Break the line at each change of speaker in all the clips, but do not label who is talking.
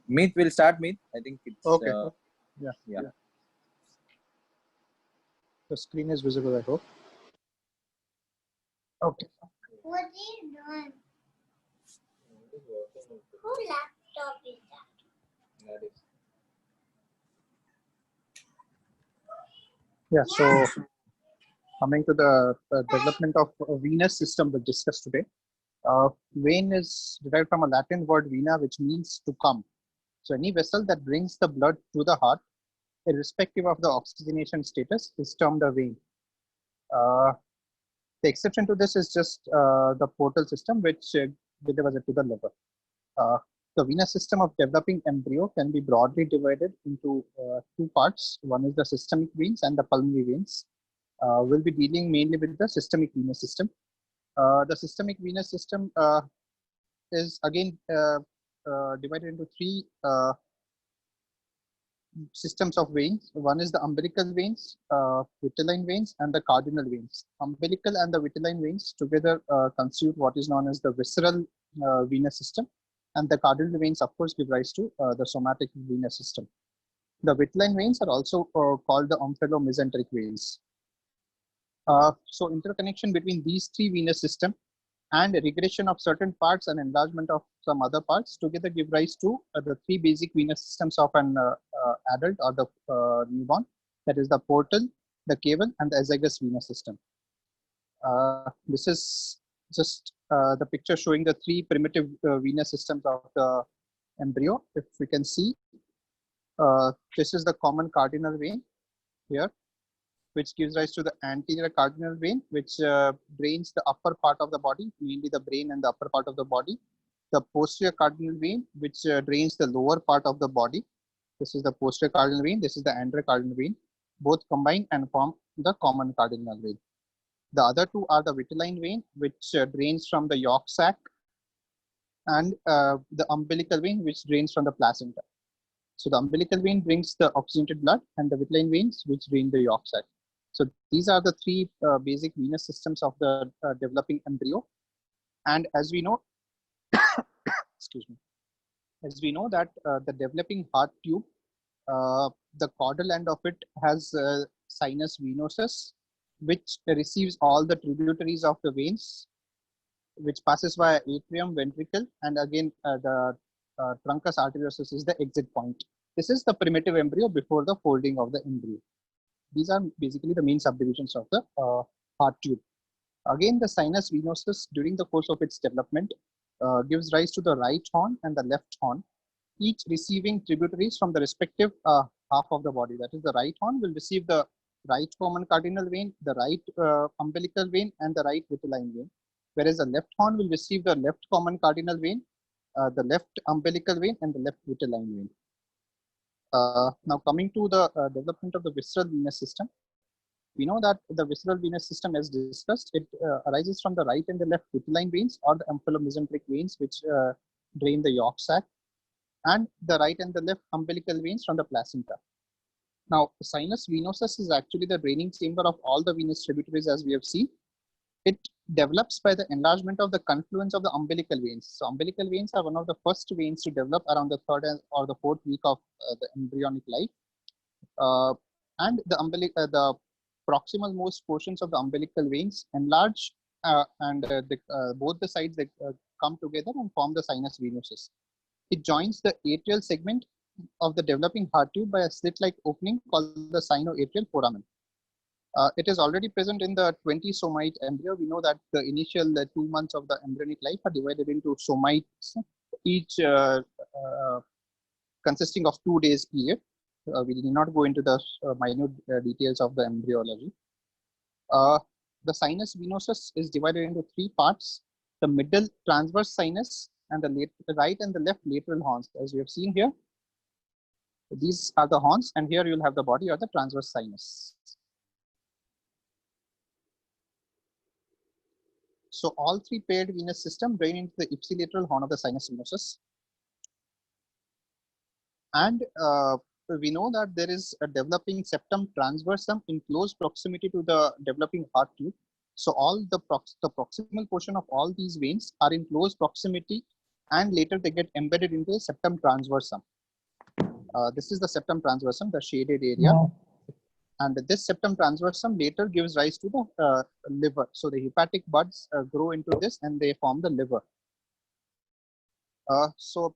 Meet will start. Meet. I think it's
Okay.
yeah.
The screen is visible, I hope. Okay.
What are you doing? Whose laptop is that?
Yeah. So coming to the development of venous system we discussed today. Vein is derived from a Latin word vena, which means to come. So any vessel that brings the blood to the heart, irrespective of the oxygenation status, is termed a vein. The exception to this is just the portal system, which delivers it to the liver. The venous system of developing embryo can be broadly divided into two parts. One is the systemic veins and the pulmonary veins. We'll be dealing mainly with the systemic venous system. The systemic venous system is again divided into three systems of veins. One is the umbilical veins, vitelline veins, and the cardinal veins. Umbilical and the vitelline veins together constitute what is known as the visceral venous system, and the cardinal veins, of course, give rise to the somatic venous system. The vitelline veins are also called the omphallomesenteric veins. So interconnection between these three venous systems and regression of certain parts and enlargement of some other parts together give rise to the three basic venous systems of an adult or the newborn, that is the portal, the caval, and the azygous venous system. This is just the picture showing the three primitive venous systems of the embryo. If we can see, this is the common cardinal vein here, which gives rise to the anterior cardinal vein, which drains the upper part of the body, mainly the brain and the upper part of the body. The posterior cardinal vein, which drains the lower part of the body. This is the posterior cardinal vein. This is the anterior cardinal vein. Both combine and form the common cardinal vein. The other two are the vitelline vein, which drains from the yolk sac, and the umbilical vein, which drains from the placenta. So the umbilical vein brings the oxygenated blood, and the vitelline veins, which drain the yolk sac. So these are the three basic venous systems of the developing embryo. And as we know, excuse me, as we know that the developing heart tube, the caudal end of it has sinus venosus, which receives all the tributaries of the veins, which passes via atrium, ventricle, and again the truncus arteriosus is the exit point. This is the primitive embryo before the folding of the embryo. These are basically the main subdivisions of the heart tube. Again, the sinus venosus during the course of its development gives rise to the right horn and the left horn, each receiving tributaries from the respective half of the body. That is, the right horn will receive the right common cardinal vein, the right umbilical vein, and the right vitelline vein, whereas the left horn will receive the left common cardinal vein, the left umbilical vein, and the left vitelline vein. Now coming to the development of the visceral venous system, we know that the visceral venous system, as discussed, it arises from the right and the left vitelline veins or the omphallomesenteric veins, which drain the yolk sac, and the right and the left umbilical veins from the placenta. Now, sinus venosus is actually the draining chamber of all the venous tributaries, as we have seen. It develops by the enlargement of the confluence of the umbilical veins. So umbilical veins are one of the first veins to develop around the third or the fourth week of the embryonic life. And the proximal most portions of the umbilical veins enlarge, and both the sides they come together and form the sinus venosus. It joins the atrial segment of the developing heart tube by a slit-like opening called the sinoatrial foramen. It is already present in the 20 somite embryo. We know that the initial 2 months of the embryonic life are divided into somites, each consisting of 2 days period. We did not go into the minute details of the embryology. The sinus venosus is divided into 3 parts: the middle transverse sinus and the right and the left lateral horns. As we have seen here, these are the horns, and here you will have the body or the transverse sinus. So all 3 paired venous system drain into the ipsilateral horn of the sinus venosus. And we know that there is a developing septum transversum in close proximity to the developing heart tube. So all the proximal portion of all these veins are in close proximity, and later they get embedded into the septum transversum. This is the septum transversum, the shaded area. And this septum transversum later gives rise to the liver. So the hepatic buds grow into this and they form the liver. So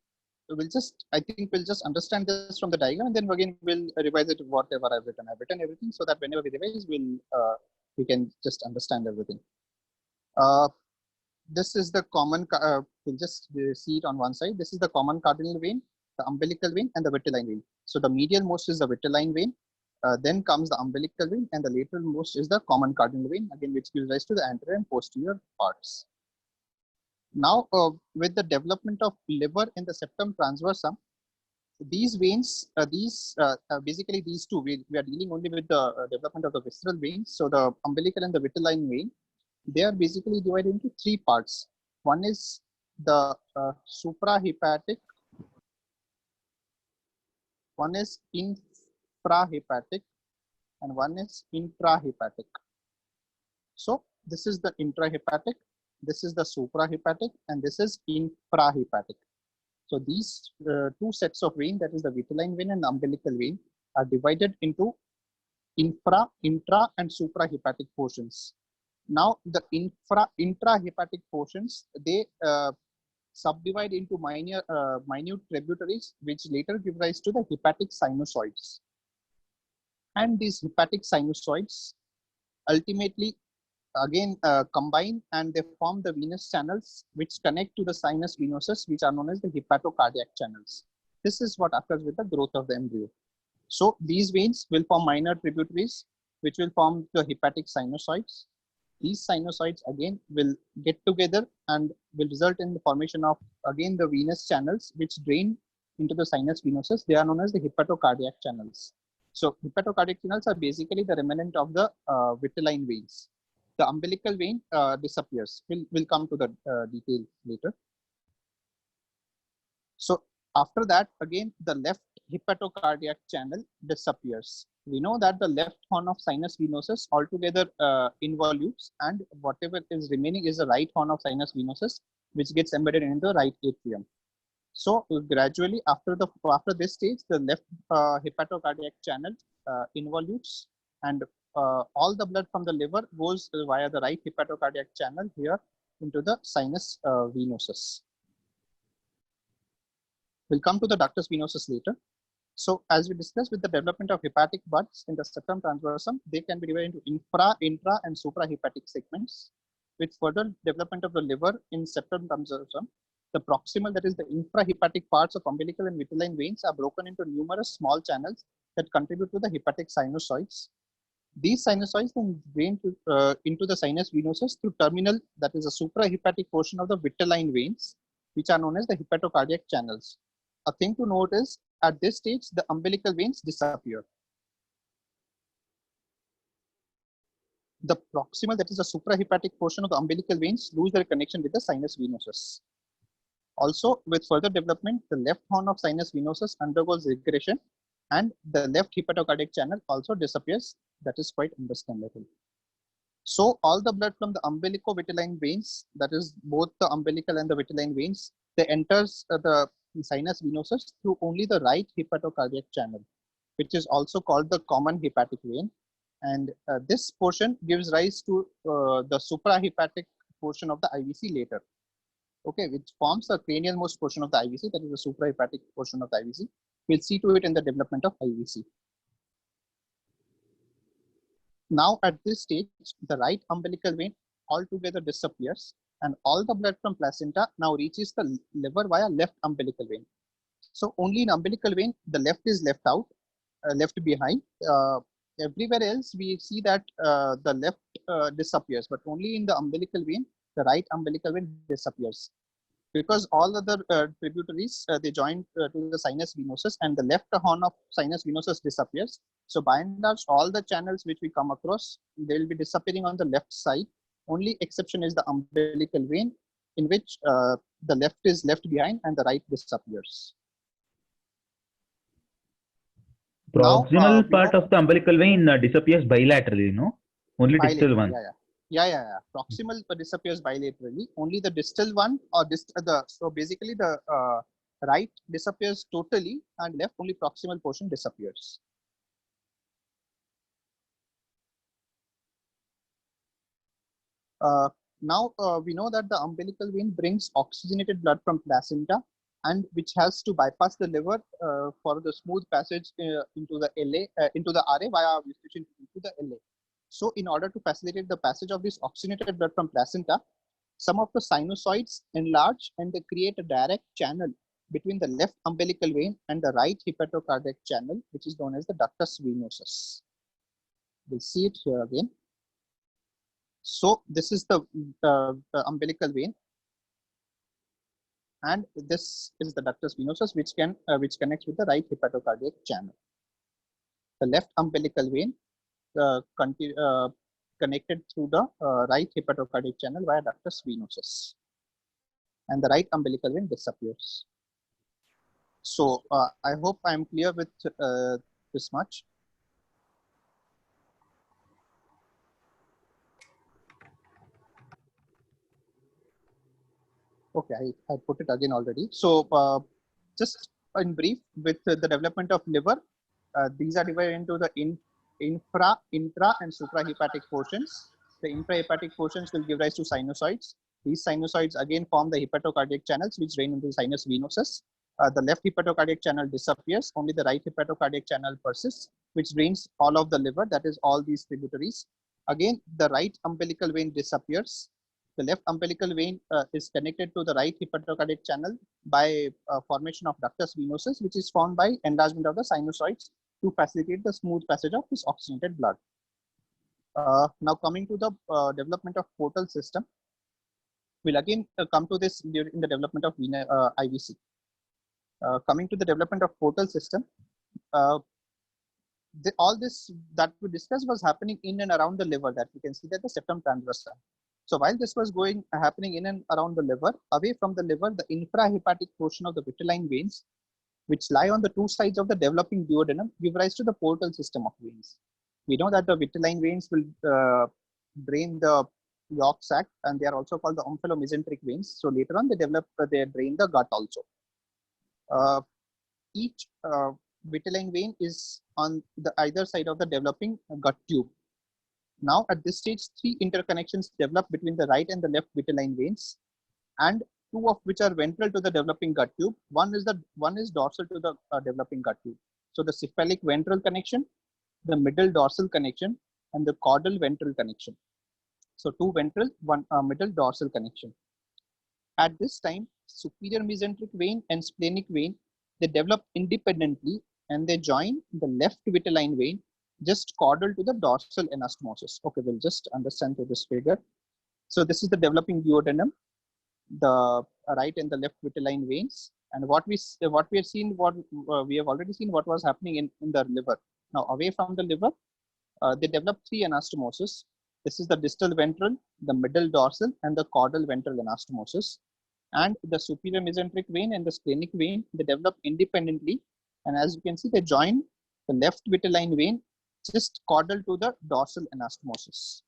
I think we'll just understand this from the diagram, and then again we'll revise it whatever I've written. I've written everything so that whenever we revise, we can just understand everything. This is the common, we'll just see it on one side. This is the common cardinal vein, the umbilical vein, and the vitelline vein. So the medial most is the vitelline vein, then comes the umbilical vein, and the lateral most is the common cardinal vein, again, which gives rise to the anterior and posterior parts. Now, with the development of liver in the septum transversum, these veins, basically these two, we are dealing only with the development of the visceral veins. So the umbilical and the vitelline vein, they are basically divided into three parts. One is the suprahepatic, one is infrahepatic, and one is intrahepatic. So this is the intrahepatic, this is the suprahepatic, and this is infrahepatic. So these two sets of vein, that is the vitelline vein and the umbilical vein, are divided into infra, intra, and suprahepatic portions. Now the intrahepatic portions, they subdivide into minute tributaries, which later give rise to the hepatic sinusoids. And these hepatic sinusoids ultimately again combine and they form the venous channels which connect to the sinus venosus, which are known as the hepatocardiac channels. This is what occurs with the growth of the embryo. So these veins will form minor tributaries which will form the hepatic sinusoids. These sinusoids again will get together and will result in the formation of again the venous channels which drain into the sinus venosus. They are known as the hepatocardiac channels. So hepatocardiac channels are basically the remnant of the vitelline veins. The umbilical vein disappears. We'll come to the detail later. So after that, again, the left hepatocardiac channel disappears. We know that the left horn of sinus venosus altogether involutes, and whatever is remaining is the right horn of sinus venosus, which gets embedded in the right atrium. So gradually after this stage, the left hepatocardiac channel involutes, and all the blood from the liver goes via the right hepatocardiac channel here into the sinus venosus. We'll come to the ductus venosus later. So as we discussed, with the development of hepatic buds in the septum transversum, they can be divided into infra, intra, and suprahepatic segments. With further development of the liver in septum transversum, the proximal, that is the infrahepatic parts of umbilical and vitelline veins, are broken into numerous small channels that contribute to the hepatic sinusoids. These sinusoids then drain into the sinus venosus through terminal, that is a suprahepatic portion of the vitelline veins, which are known as the hepatocardiac channels. A thing to note is, at this stage, the umbilical veins disappear. The proximal, that is the suprahepatic portion of the umbilical veins, lose their connection with the sinus venosus. Also, with further development, the left horn of sinus venosus undergoes regression, and the left hepatocardiac channel also disappears. That is quite understandable. So all the blood from the umbilico-vitelline veins, that is both the umbilical and the vitelline veins, they enters the sinus venosus through only the right hepatocardiac channel, which is also called the common hepatic vein. And this portion gives rise to the suprahepatic portion of the IVC later. Okay, which forms the cranial most portion of the IVC, that is the suprahepatic portion of the IVC. We'll see to it in the development of IVC. Now at this stage, the right umbilical vein altogether disappears, and all the blood from placenta now reaches the liver via left umbilical vein. So only in umbilical vein, the left is left out, left behind. Everywhere else, we see that the left disappears, but only in the umbilical vein, the right umbilical vein disappears. Because all other tributaries, they join to the sinus venosus, and the left horn of sinus venosus disappears. So by and large, all the channels which we come across, they will be disappearing on the left side. Only exception is the umbilical vein, in which the left is left behind and the right disappears.
Proximal part of the umbilical vein disappears bilaterally, no? Only distal one.
Yeah. Proximal disappears bilaterally. Only the distal one, or so basically the Right disappears totally and left only proximal portion disappears. Now we know that the umbilical vein brings oxygenated blood from placenta and which has to bypass the liver for the smooth passage into the into the RA via obstruction into the LA. So in order to facilitate the passage of this oxygenated blood from placenta, some of the sinusoids enlarge and they create a direct channel between the left umbilical vein and the right hepatocardiac channel, which is known as the ductus venosus. We'll see it here again. So this is the umbilical vein, and this is the ductus venosus, which connects with the right hepatocardiac channel. The left umbilical vein connected through the right hepatocardiac channel via ductus venosus, and the right umbilical vein disappears. So I hope I am clear with this much. Okay, I put it again already. So just in brief, with the development of liver, these are divided into the intra, and suprahepatic portions. The intrahepatic portions will give rise to sinusoids. These sinusoids again form the hepatocardiac channels, which drain into the sinus venosus. The left hepatocardiac channel disappears, only the right hepatocardiac channel persists, which drains all of the liver, that is all these tributaries. Again, the right umbilical vein disappears. The left umbilical vein is connected to the right hepatocardiac channel by formation of ductus venosus, which is formed by enlargement of the sinusoids to facilitate the smooth passage of this oxygenated blood. Now coming to the development of portal system, we'll again come to this during the development of IVC. Coming to the development of portal system, all this that we discussed was happening in and around the liver, that we can see that the septum transversa. So while this was happening in and around the liver, away from the liver, the infrahepatic portion of the vitelline veins, which lie on the two sides of the developing duodenum, give rise to the portal system of veins. We know that the vitelline veins will drain the yolk sac, and they are also called the omphallomesenteric veins. So later on, they drain the gut also. Each vitelline vein is on the either side of the developing gut tube. Now at this stage, three interconnections develop between the right and the left vitelline veins, and two of which are ventral to the developing gut tube. One is dorsal to the developing gut tube. So the cephalic ventral connection, the middle dorsal connection, and the caudal ventral connection. So two ventral, one middle dorsal connection. At this time, superior mesenteric vein and splenic vein, they develop independently and they join the left vitelline vein just caudal to the dorsal anastomosis. Okay, we'll just understand through this figure. So this is the developing duodenum, the right and the left vitelline veins, and what we have seen, we have already seen what was happening in the liver. Now away from the liver, they develop three anastomoses. This is the distal ventral, the middle dorsal, and the caudal ventral anastomosis. And the superior mesenteric vein and the splenic vein, they develop independently, and as you can see, they join the left vitelline vein just caudal to the dorsal anastomosis.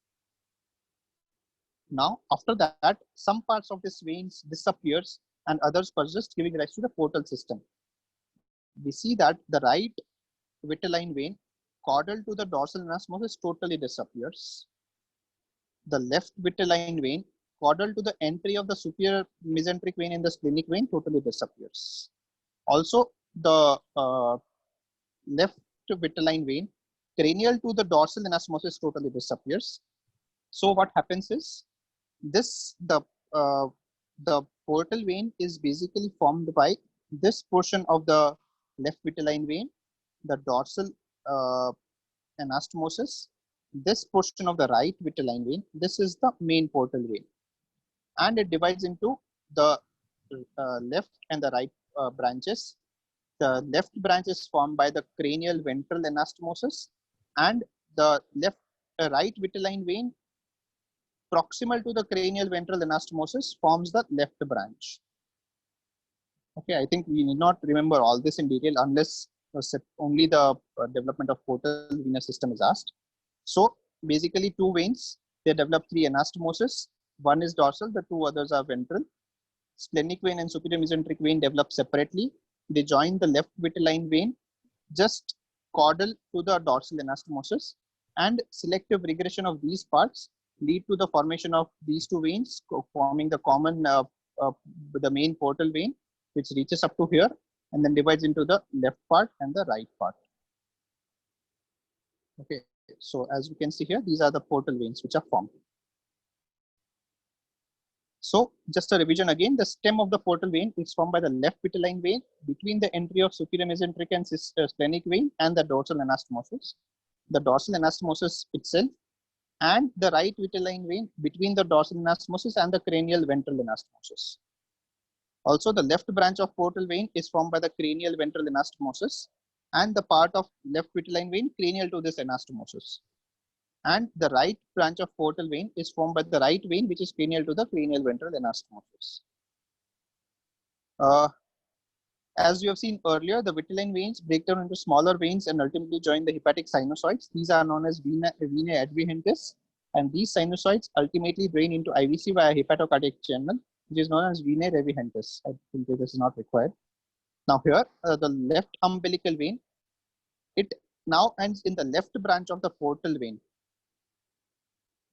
Now, after that, some parts of this veins disappears and others persist, giving rise to the portal system. We see that the right vitelline vein caudal to the dorsal anastomosis totally disappears. The left vitelline vein caudal to the entry of the superior mesenteric vein and the splenic vein totally disappears. Also, the left vitelline vein cranial to the dorsal anastomosis totally disappears. So what happens is the portal vein is basically formed by this portion of the left vitelline vein, the dorsal anastomosis, this portion of the right vitelline vein. This is the main portal vein, and it divides into the left and the right branches. The left branch is formed by the cranial ventral anastomosis, and the right vitelline vein proximal to the cranial ventral anastomosis forms the left branch. Okay, I think we need not remember all this in detail unless only the development of portal venous system is asked. So basically two veins, they develop three anastomoses. One is dorsal, the two others are ventral. splenic vein and superior mesenteric vein develop separately. They join the left vitelline vein just caudal to the dorsal anastomosis, and selective regression of these parts lead to the formation of these two veins, forming the common, the main portal vein, which reaches up to here and then divides into the left part and the right part. Okay, so as you can see here, these are the portal veins which are formed. So just a revision again, the stem of the portal vein is formed by the left vitelline vein between the entry of superior mesenteric and splenic vein and the dorsal anastomosis. The dorsal anastomosis itself and the right vitelline vein between the dorsal anastomosis and the cranial ventral anastomosis. Also, the left branch of portal vein is formed by the cranial ventral anastomosis and the part of left vitelline vein cranial to this anastomosis. And the right branch of portal vein is formed by the right vein, which is cranial to the cranial ventral anastomosis. As you have seen earlier, the vitelline veins break down into smaller veins and ultimately join the hepatic sinusoids. These are known as venae advehentes, and these sinusoids ultimately drain into IVC via hepatocardiac channel, which is known as venae advehentes. I think this is not required. Now here, the left umbilical vein, it now ends in the left branch of the portal vein.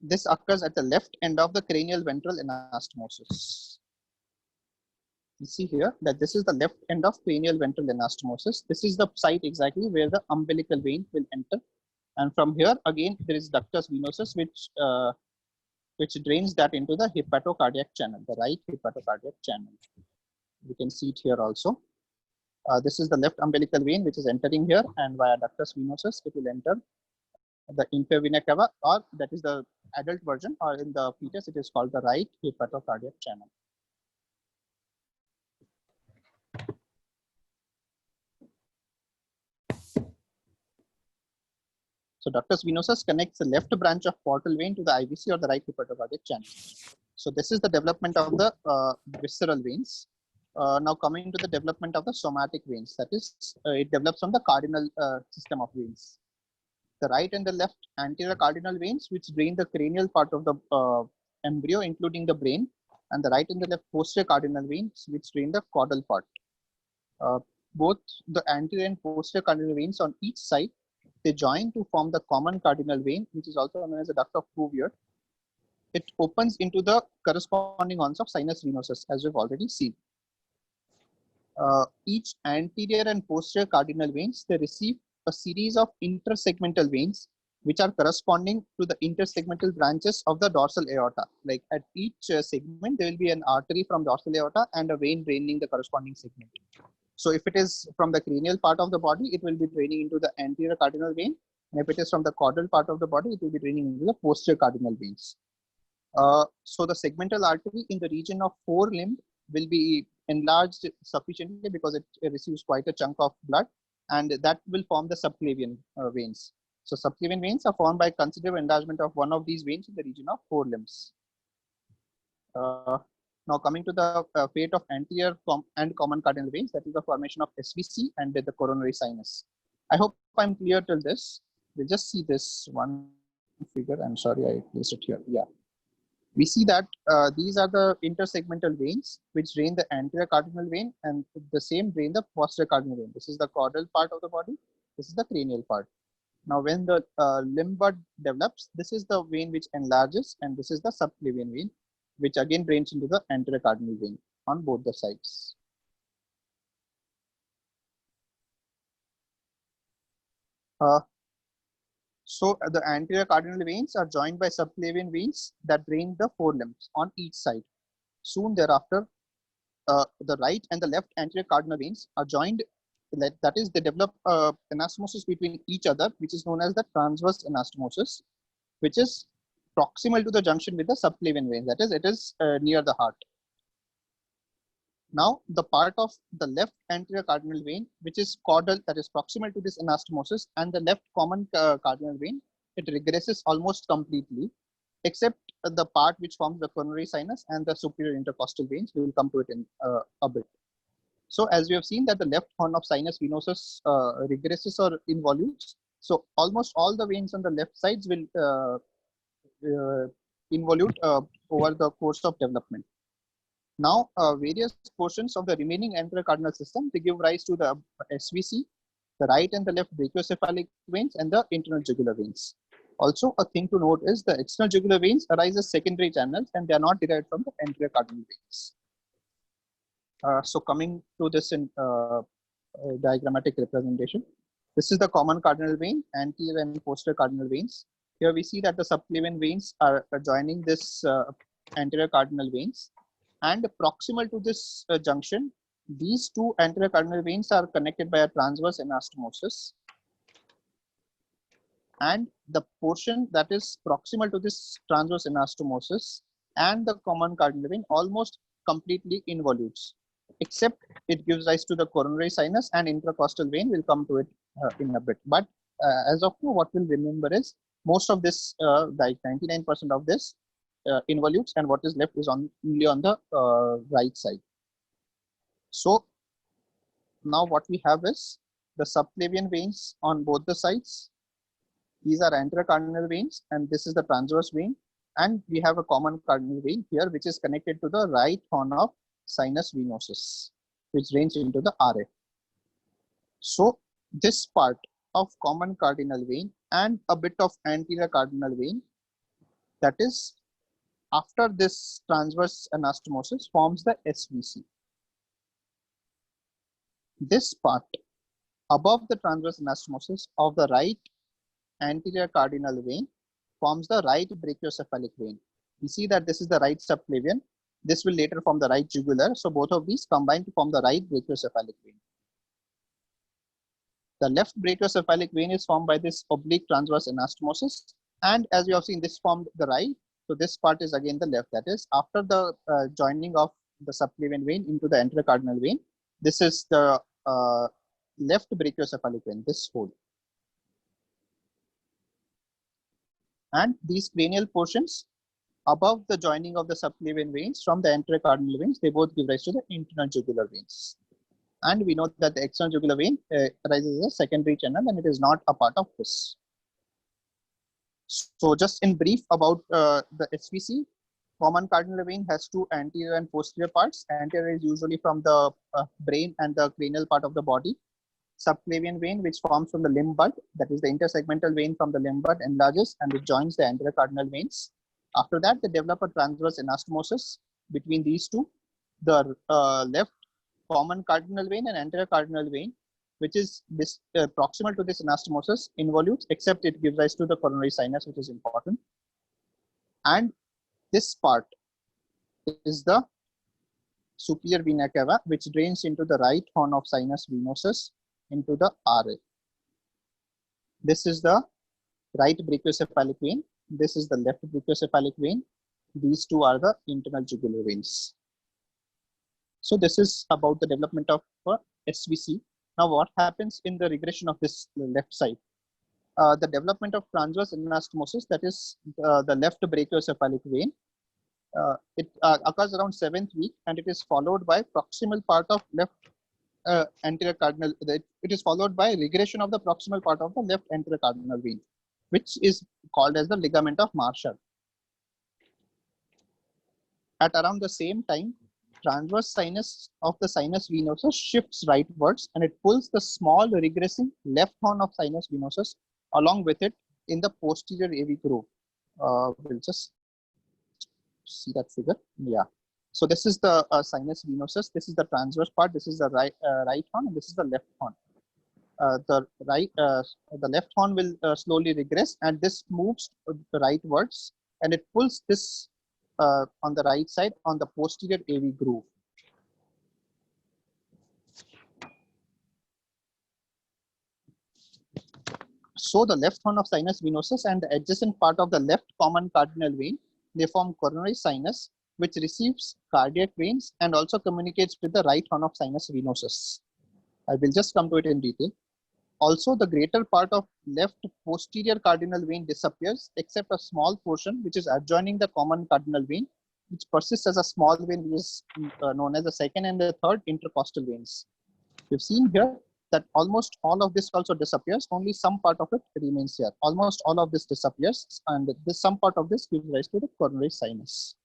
This occurs at the left end of the cranial ventral anastomosis. You see here that this is the left end of cranial ventral anastomosis. This is the site exactly where the umbilical vein will enter. And from here, again, there is ductus venosus, which drains that into the hepatocardiac channel, the right hepatocardiac channel. You can see it here also. This is the left umbilical vein, which is entering here, and via ductus venosus, it will enter the infravena cava, or that is the adult version, or in the fetus, it is called the right hepatocardiac channel. So ductus venosus connects the left branch of portal vein to the IVC or the right hepatocardiac channel. So this is the development of the visceral veins. Now coming to the development of the somatic veins, that is, it develops from the cardinal system of veins. The right and the left anterior cardinal veins, which drain the cranial part of the embryo, including the brain, and the right and the left posterior cardinal veins, which drain the caudal part. Both the anterior and posterior cardinal veins on each side, they join to form the common cardinal vein, which is also known as the duct of Cuvier. It opens into the corresponding horns of sinus venosus, as we've already seen. Each anterior and posterior cardinal veins, they receive a series of intersegmental veins, which are corresponding to the intersegmental branches of the dorsal aorta. Like at each segment, there will be an artery from dorsal aorta and a vein draining the corresponding segment. So if it is from the cranial part of the body, it will be draining into the anterior cardinal vein. And if it is from the caudal part of the body, it will be draining into the posterior cardinal veins. So the segmental artery in the region of forelimb will be enlarged sufficiently because it receives quite a chunk of blood, and that will form the subclavian veins. So subclavian veins are formed by considerable enlargement of one of these veins in the region of forelimbs. Now coming to the fate of anterior and common cardinal veins, that is the formation of SVC and the coronary sinus. I hope I'm clear till this. We'll just see this one figure. I'm sorry, I placed it here. Yeah. We see that these are the intersegmental veins which drain the anterior cardinal vein, and the same drain the posterior cardinal vein. This is the caudal part of the body. This is the cranial part. Now when the limb bud develops, this is the vein which enlarges, and this is the subclavian vein, which again drains into the anterior cardinal vein on both the sides. So the anterior cardinal veins are joined by subclavian veins that drain the forelimbs on each side. Soon thereafter, the right and the left anterior cardinal veins are joined. That is, they develop anastomosis between each other, which is known as the transverse anastomosis, which is proximal to the junction with the subclavian veins. That is, it is near the heart. Now, the part of the left anterior cardinal vein, which is caudal, that is proximal to this anastomosis, and the left common cardinal vein, it regresses almost completely, except the part which forms the coronary sinus and the superior intercostal veins. We will come to it in a bit. So, as we have seen that the left horn of sinus venosus regresses or involutes, so almost all the veins on the left sides will involute over the course of development. Now, various portions of the remaining anterior cardinal system, they give rise to the SVC, the right and the left brachiocephalic veins, and the internal jugular veins. Also, a thing to note is the external jugular veins arise as secondary channels and they are not derived from the anterior cardinal veins. So coming to this in diagrammatic representation, this is the common cardinal vein, anterior and posterior cardinal veins. Here we see that the subclavian veins are joining this anterior cardinal veins, and proximal to this junction, these two anterior cardinal veins are connected by a transverse anastomosis, and the portion that is proximal to this transverse anastomosis and the common cardinal vein almost completely involutes, except it gives rise to the coronary sinus and intercostal vein. We'll come to it in a bit. But as of now, what we'll remember is most of this, like 99% of this involutes, and what is left is only on the right side. So now what we have is the subclavian veins on both the sides. These are anterior cardinal veins, and this is the transverse vein. And we have a common cardinal vein here, which is connected to the right horn of sinus venosus, which drains into the RA. So this part of common cardinal vein and a bit of anterior cardinal vein, that is after this transverse anastomosis, forms the SVC. This part above the transverse anastomosis of the right anterior cardinal vein forms the right brachiocephalic vein. We see that this is the right subclavian. This will later form the right jugular. So both of these combine to form the right brachiocephalic vein. The left brachiocephalic vein is formed by this oblique transverse anastomosis. And as you have seen, this formed the right. So this part is again the left. That is after the joining of the subclavian vein into the anterior cardinal vein. This is the left brachiocephalic vein, this hole. And these cranial portions above the joining of the subclavian veins from the anterior cardinal veins, they both give rise to the internal jugular veins. And we know that the external jugular vein arises as a secondary channel, and it is not a part of this. So just in brief about the SVC, common cardinal vein has two anterior and posterior parts. Anterior is usually from the brain and the cranial part of the body. Subclavian vein, which forms from the limb bud, that is the intersegmental vein from the limb bud, enlarges and it joins the anterior cardinal veins. After that, they develop a transverse anastomosis between these two. The left common cardinal vein and anterior cardinal vein, which is this proximal to this anastomosis, involutes, except it gives rise to the coronary sinus, which is important. And this part is the superior vena cava, which drains into the right horn of sinus venosus into the RA. This is the right brachiocephalic vein. This is the left brachiocephalic vein. These two are the internal jugular veins. So this is about the development of SVC. Now what happens in the regression of this left side? The development of transverse anastomosis, that is the left brachiocephalic vein. It occurs around 7th week, and it is followed by proximal part of left anterior cardinal. It is followed by regression of the proximal part of the left anterior cardinal vein, which is called as the ligament of Marshall. At around the same time, transverse sinus of the sinus venosus shifts rightwards, and it pulls the small regressing left horn of sinus venosus along with it in the posterior AV groove. We'll just see that figure. Yeah. So this is the sinus venosus. This is the transverse part. This is the right horn, and this is the left horn. The left horn will slowly regress, and this moves rightwards, and it pulls this on the right side on the posterior AV groove. So the left horn of sinus venosus and the adjacent part of the left common cardinal vein, they form coronary sinus, which receives cardiac veins and also communicates with the right horn of sinus venosus. I will just come to it in detail. Also, the greater part of left posterior cardinal vein disappears, except a small portion which is adjoining the common cardinal vein, which persists as a small vein, which is known as the second and the third intercostal veins. We've seen here that almost all of this also disappears, only some part of it remains here. Almost all of this disappears, and some part of this gives rise to the coronary sinus.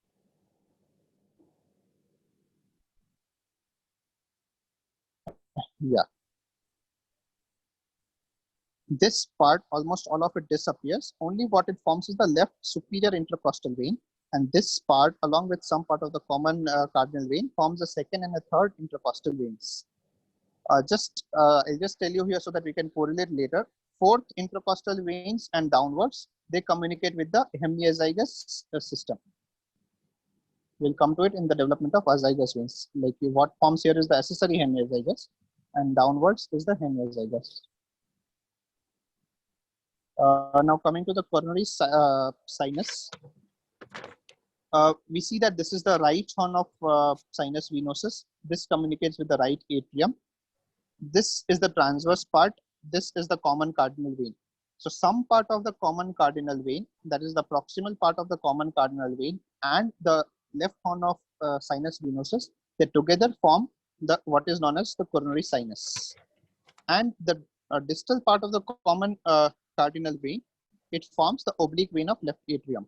Yeah. This part, almost all of it disappears. Only what it forms is the left superior intercostal vein. And this part, along with some part of the common cardinal vein, forms the second and a third intercostal veins. I'll just tell you here so that we can correlate later. Fourth intercostal veins and downwards, they communicate with the hemiazygous system. We'll come to it in the development of azygous veins. Like what forms here is the accessory hemiazygous, and downwards is the hemiazygous. Now coming to the coronary sinus, we see that this is the right horn of sinus venosus. This communicates with the right atrium. This is the transverse part. This is the common cardinal vein. So some part of the common cardinal vein, that is the proximal part of the common cardinal vein, and the left horn of sinus venosus, they together form the what is known as the coronary sinus. And the distal part of the common cardinal vein, it forms the oblique vein of left atrium.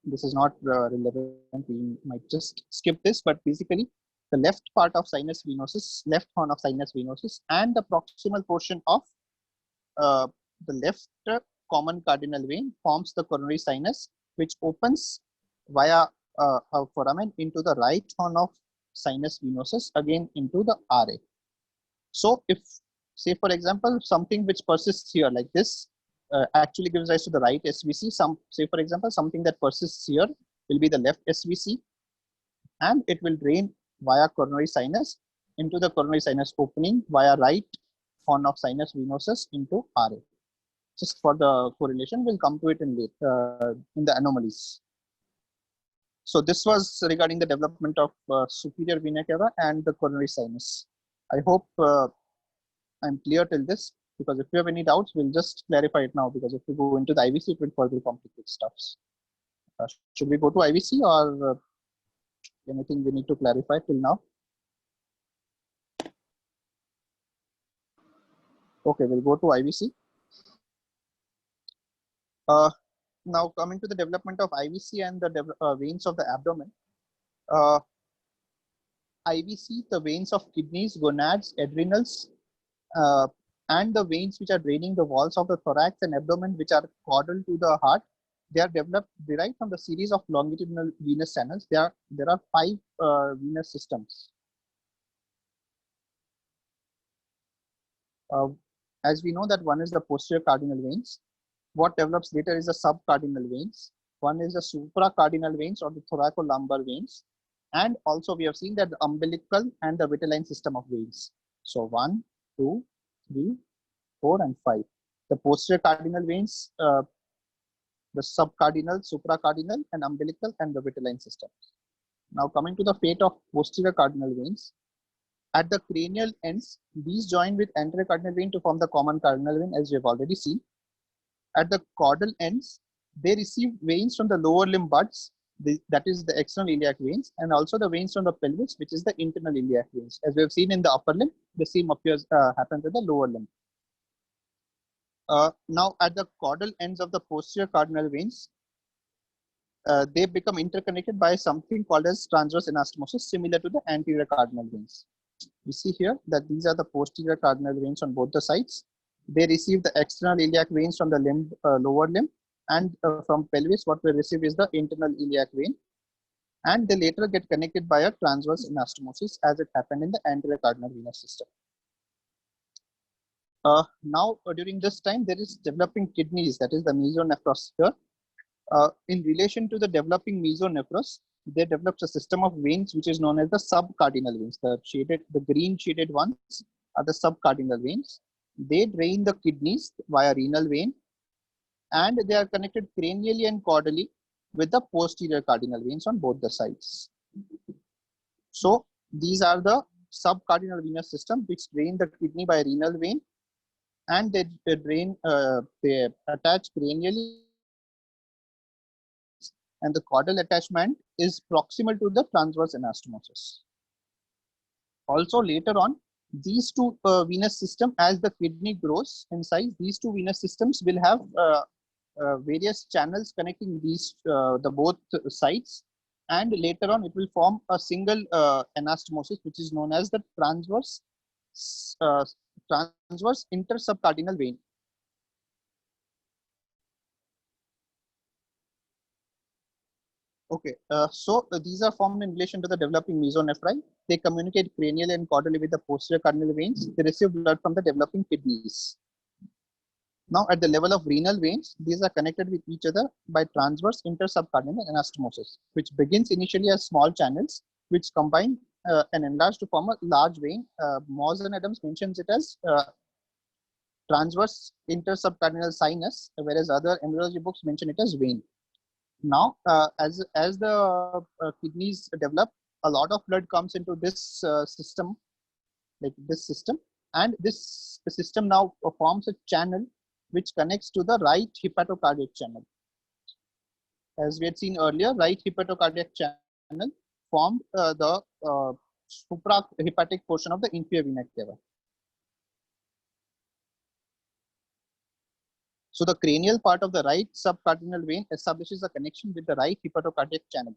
This is not relevant. We might just skip this, but basically the left part of sinus venosus, left horn of sinus venosus, and the proximal portion of the left common cardinal vein forms the coronary sinus, which opens via a foramen into the right horn of sinus venosus, again into the RA. So if, say for example, something which persists here like this actually gives rise to the right SVC, say for example, something that persists here will be the left SVC, and it will drain via coronary sinus into the coronary sinus opening via right horn of sinus venosus into RA. Just for the correlation, we'll come to it in the anomalies. So this was regarding the development of superior vena cava and the coronary sinus. I hope I'm clear till this, because if you have any doubts, we'll just clarify it now, because if we go into the IVC, it will further complicate stuff. Should we go to IVC or anything we need to clarify till now? Okay, we'll go to IVC. Now coming to the development of IVC and the veins of the abdomen. IVC, the veins of kidneys, gonads, adrenals, and the veins which are draining the walls of the thorax and abdomen, which are caudal to the heart, they are derived from the series of longitudinal venous channels. There are 5 venous systems. As we know that one is the posterior cardinal veins. What develops later is the subcardinal veins. One is the supracardinal veins or the thoracolumbar veins. And also we have seen that the umbilical and the vitelline system of veins. So 1, 2, 3, 4, and 5. The posterior cardinal veins, the subcardinal, supracardinal, and umbilical, and the vitelline systems. Now coming to the fate of posterior cardinal veins. At the cranial ends, these join with anterior cardinal vein to form the common cardinal vein, as we have already seen. At the caudal ends, they receive veins from the lower limb buds, that is the external iliac veins, and also the veins from the pelvis, which is the internal iliac veins. As we have seen in the upper limb, the same happens at the lower limb. Now at the caudal ends of the posterior cardinal veins, they become interconnected by something called as transverse anastomosis, similar to the anterior cardinal veins. We see here that these are the posterior cardinal veins on both the sides. They receive the external iliac veins from the limb, lower limb, and from pelvis, what we receive is the internal iliac vein. And they later get connected by a transverse anastomosis, as it happened in the anterior cardinal venous system. Now, during this time, there is developing kidneys, that is the mesonephros here. In relation to the developing mesonephros, there develops a system of veins which is known as the subcardinal veins. The green shaded ones are the subcardinal veins. They drain the kidneys via renal vein, and they are connected cranially and caudally with the posterior cardinal veins on both the sides. So these are the subcardinal venous system which drain the kidney by renal vein, and they attach cranially, and the caudal attachment is proximal to the transverse anastomosis. Also later on, these two venous systems, as the kidney grows in size, these two venous systems will have various channels connecting these the both sides, and later on it will form a single anastomosis, which is known as the transverse intersubcardinal vein. Okay, these are formed in relation to the developing mesonephri. They communicate cranially and caudally with the posterior cardinal veins. They receive blood from the developing kidneys. Now, at the level of renal veins, these are connected with each other by transverse intersubcardinal anastomosis, which begins initially as small channels, which combine and enlarge to form a large vein. Moss and Adams mentions it as transverse intersubcardinal sinus, whereas other embryology books mention it as vein. Now, as the kidneys develop, a lot of blood comes into this system, like this system, and this system now forms a channel which connects to the right hepatocardiac channel. As we had seen earlier, right hepatocardiac channel formed the suprahepatic portion of the inferior vena cava. So the cranial part of the right subcardinal vein establishes a connection with the right hepatocardiac channel.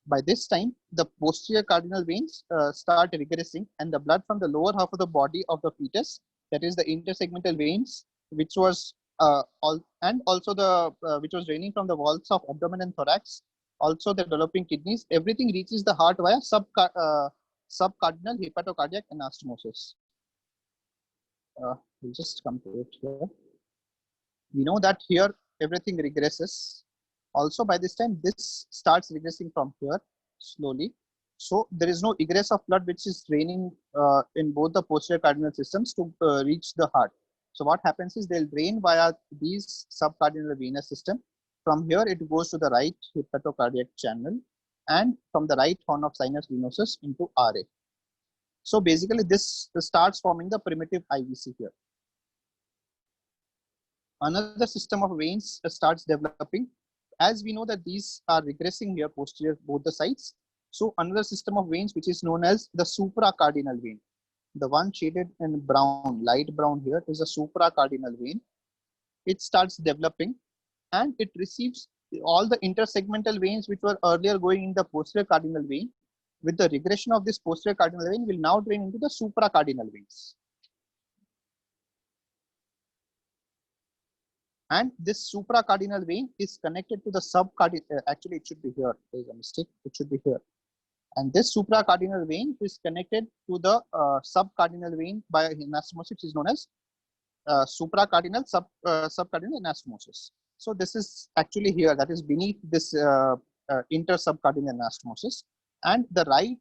By this time, the posterior cardinal veins start regressing, and the blood from the lower half of the body of the fetus, that is the intersegmental veins, which was also the which was draining from the walls of abdomen and thorax, also the developing kidneys, everything reaches the heart via subcardinal hepatocardiac anastomosis. We'll just come to it here. We know that here everything regresses. Also, by this time, this starts regressing from here slowly. So there is no egress of blood which is draining in both the posterior cardinal systems to reach the heart. So what happens is they'll drain via these subcardinal venous system. From here, it goes to the right hepatocardiac channel and from the right horn of sinus venosus into RA. So basically, this starts forming the primitive IVC here. Another system of veins starts developing. As we know that these are regressing here posterior both the sides. So another system of veins which is known as the supracardinal vein. The one shaded in brown, light brown here is a supracardinal vein. It starts developing and it receives all the intersegmental veins which were earlier going in the posterior cardinal vein. With the regression of this posterior cardinal vein will now drain into the supracardinal veins. And this supracardinal vein is connected to the subcardinal. Actually, it should be here. There is a mistake. It should be here. And this supracardinal vein is connected to the subcardinal vein by anastomosis, which is known as supracardinal subcardinal anastomosis. So this is actually here. That is beneath this intersubcardinal anastomosis. And the right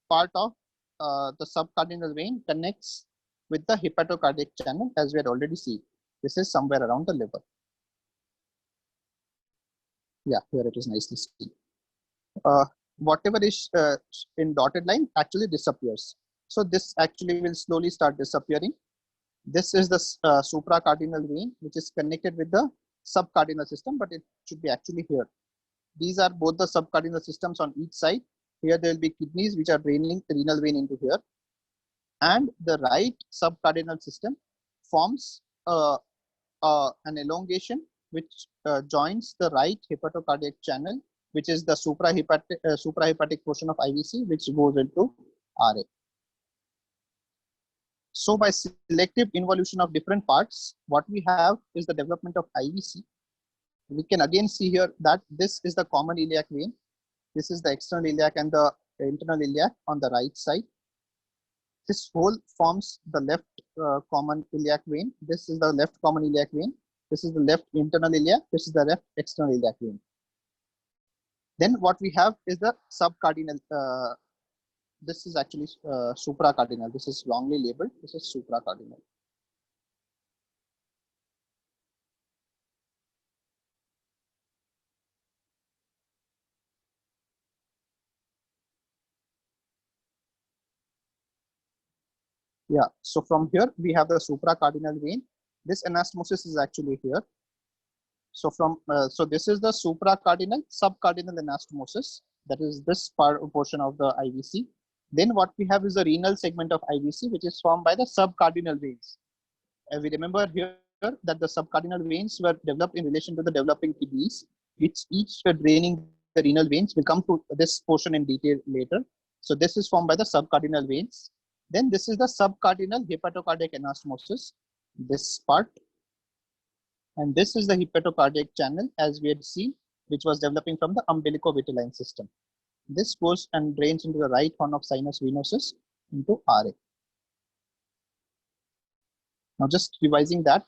part of the subcardinal vein connects with the hepatocardiac channel, as we had already seen. This is somewhere around the liver. Yeah, here it is nicely seen. Whatever is in dotted line actually disappears. So this actually will slowly start disappearing. This is the supracardinal vein, which is connected with the subcardinal system, but it should be actually here. These are both the subcardinal systems on each side. Here there will be kidneys which are draining the renal vein into here. And the right subcardinal system forms an elongation which joins the right hepatocardiac channel, which is the suprahepatic portion of IVC, which goes into RA. So by selective involution of different parts, what we have is the development of IVC. We can again see here that this is the common iliac vein. This is the external iliac and the internal iliac on the right side. This whole forms the left common iliac vein. This is the left common iliac vein. This is the left internal iliac. This is the left external iliac vein. Then what we have is the subcardinal. This is actually supracardinal. This is wrongly labeled. This is supracardinal. Yeah, so from here we have the supracardinal vein. This anastomosis is actually here. So from so this is the supracardinal subcardinal anastomosis. That is this portion of the IVC. Then what we have is the renal segment of IVC, which is formed by the subcardinal veins. We remember here that the subcardinal veins were developed in relation to the developing kidneys, which each were draining the the renal veins. We'll come to this portion in detail later. So this is formed by the subcardinal veins. Then this is the subcardinal hepatocardiac anastomosis, this part. And this is the hepatocardiac channel, as we had seen, which was developing from the umbilicovitelline system. This goes and drains into the right horn of sinus venosus into RA. Now just revising that.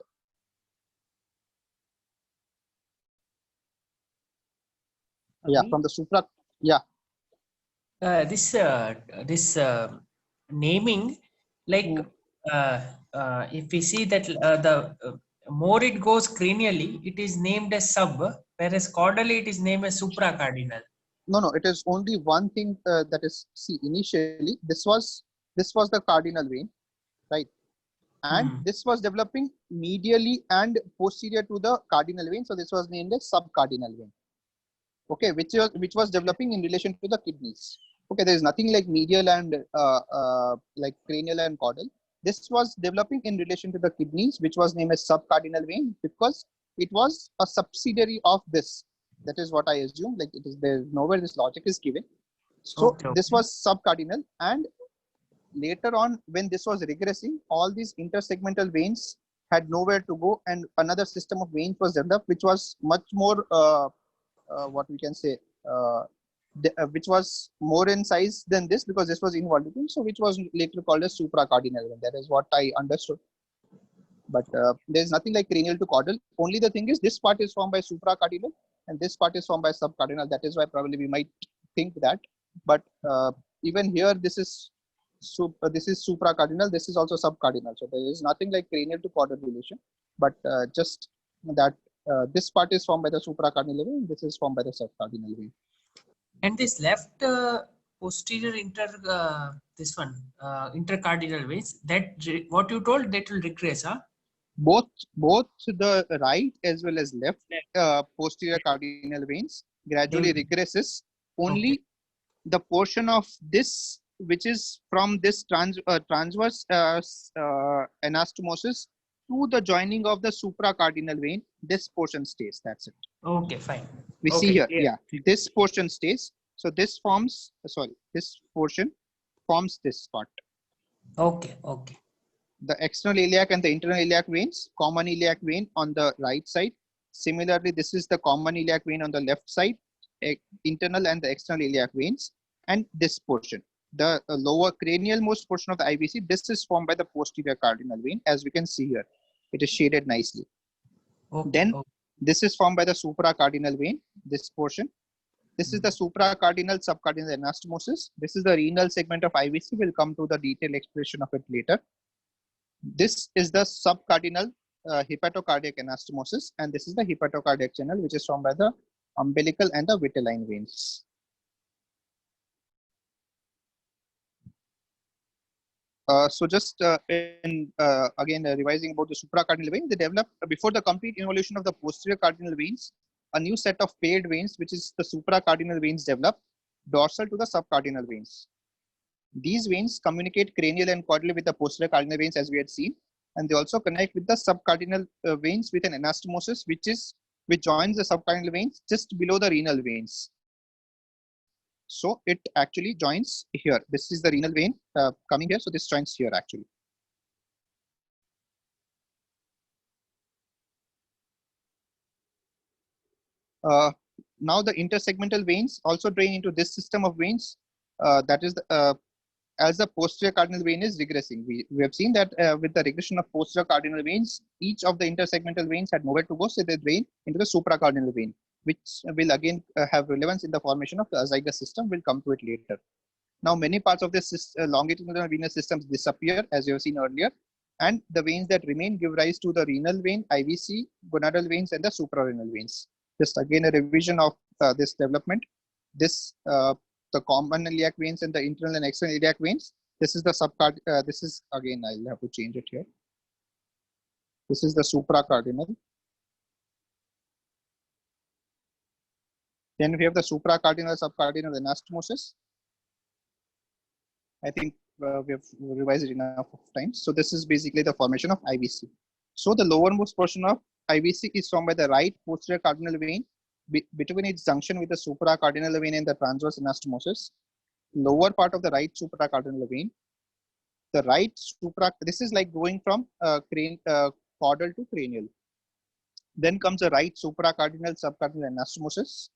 Yeah, from the supra, yeah.
This naming, like if we see that more it goes cranially, it is named as sub, whereas caudally it is named as supracardinal.
No, it is only one thing that is, see, initially this was the cardinal vein, right? And this was developing medially and posterior to the cardinal vein. So this was named as subcardinal vein. Okay, which was developing in relation to the kidneys. Okay, there is nothing like medial and like cranial and caudal. This was developing in relation to the kidneys, which was named as subcardinal vein because it was a subsidiary of this. That is what I assume. Like it is there nowhere this logic is given. So this was subcardinal, and later on when this was regressing, all these intersegmental veins had nowhere to go, and another system of veins was developed, which was much more what we can say, which was more in size than this because this was involuntary. So which was later called as supracardinal vein. That is what I understood. But there is nothing like cranial to caudal. Only the thing is this part is formed by supracardinal and this part is formed by subcardinal. That is why probably we might think that. But even here, this is supracardinal. This is also subcardinal. So there is nothing like cranial to caudal relation. But just that this part is formed by the supracardinal vein. This is formed by the subcardinal vein.
And this left posterior intercardinal veins, that what you told, that will regress, huh?
Both the right as well as left posterior cardinal veins gradually regresses. Only the portion of this which is from this transverse anastomosis to the joining of the supracardinal vein, this portion stays. That's it.
Okay, fine.
We see here, yeah, this portion stays. So this forms, this portion forms this part.
Okay.
The external iliac and the internal iliac veins, common iliac vein on the right side. Similarly, this is the common iliac vein on the left side, internal and the external iliac veins, and this portion, the lower cranial most portion of the IVC, this is formed by the posterior cardinal vein, as we can see here. It is shaded nicely. Then this is formed by the supracardinal vein, this portion. This is the supracardinal subcardinal anastomosis. This is the renal segment of IVC. We'll come to the detailed explanation of it later. This is the subcardinal hepatocardiac anastomosis, and this is the hepatocardiac channel, which is formed by the umbilical and the vitelline veins. So just again revising about the supracardinal vein, they developed before the complete involution of the posterior cardinal veins, a new set of paired veins, which is the supracardinal veins, developed dorsal to the subcardinal veins. These veins communicate cranial and caudally with the posterior cardinal veins, as we had seen, and they also connect with the subcardinal veins with an anastomosis, which joins the subcardinal veins just below the renal veins. So it actually joins here. This is the renal vein coming here. So this joins here actually. Now the intersegmental veins also drain into this system of veins. That is as the posterior cardinal vein is regressing. We have seen that with the regression of posterior cardinal veins, each of the intersegmental veins had nowhere to go, so they drain into the supracardinal vein, which will again have relevance in the formation of the azygous system. We'll come to it later. Now, many parts of this longitudinal venous systems disappear, as you have seen earlier, and the veins that remain give rise to the renal vein, IVC, gonadal veins, and the suprarenal veins. Just again a revision of this development. This the common iliac veins and the internal and external iliac veins. This is the subcard. This is again, I'll have to change it here. This is the supracardinal. Then we have the supracardinal, subcardinal anastomosis. I think we have revised it enough of times. So this is basically the formation of IVC. So the lowermost portion of IVC is formed by the right posterior cardinal vein, between its junction with the supracardinal vein and the transverse anastomosis, lower part of the right supracardinal vein, the right this is like going from caudal to cranial. Then comes the right supracardinal subcardinal anastomosis.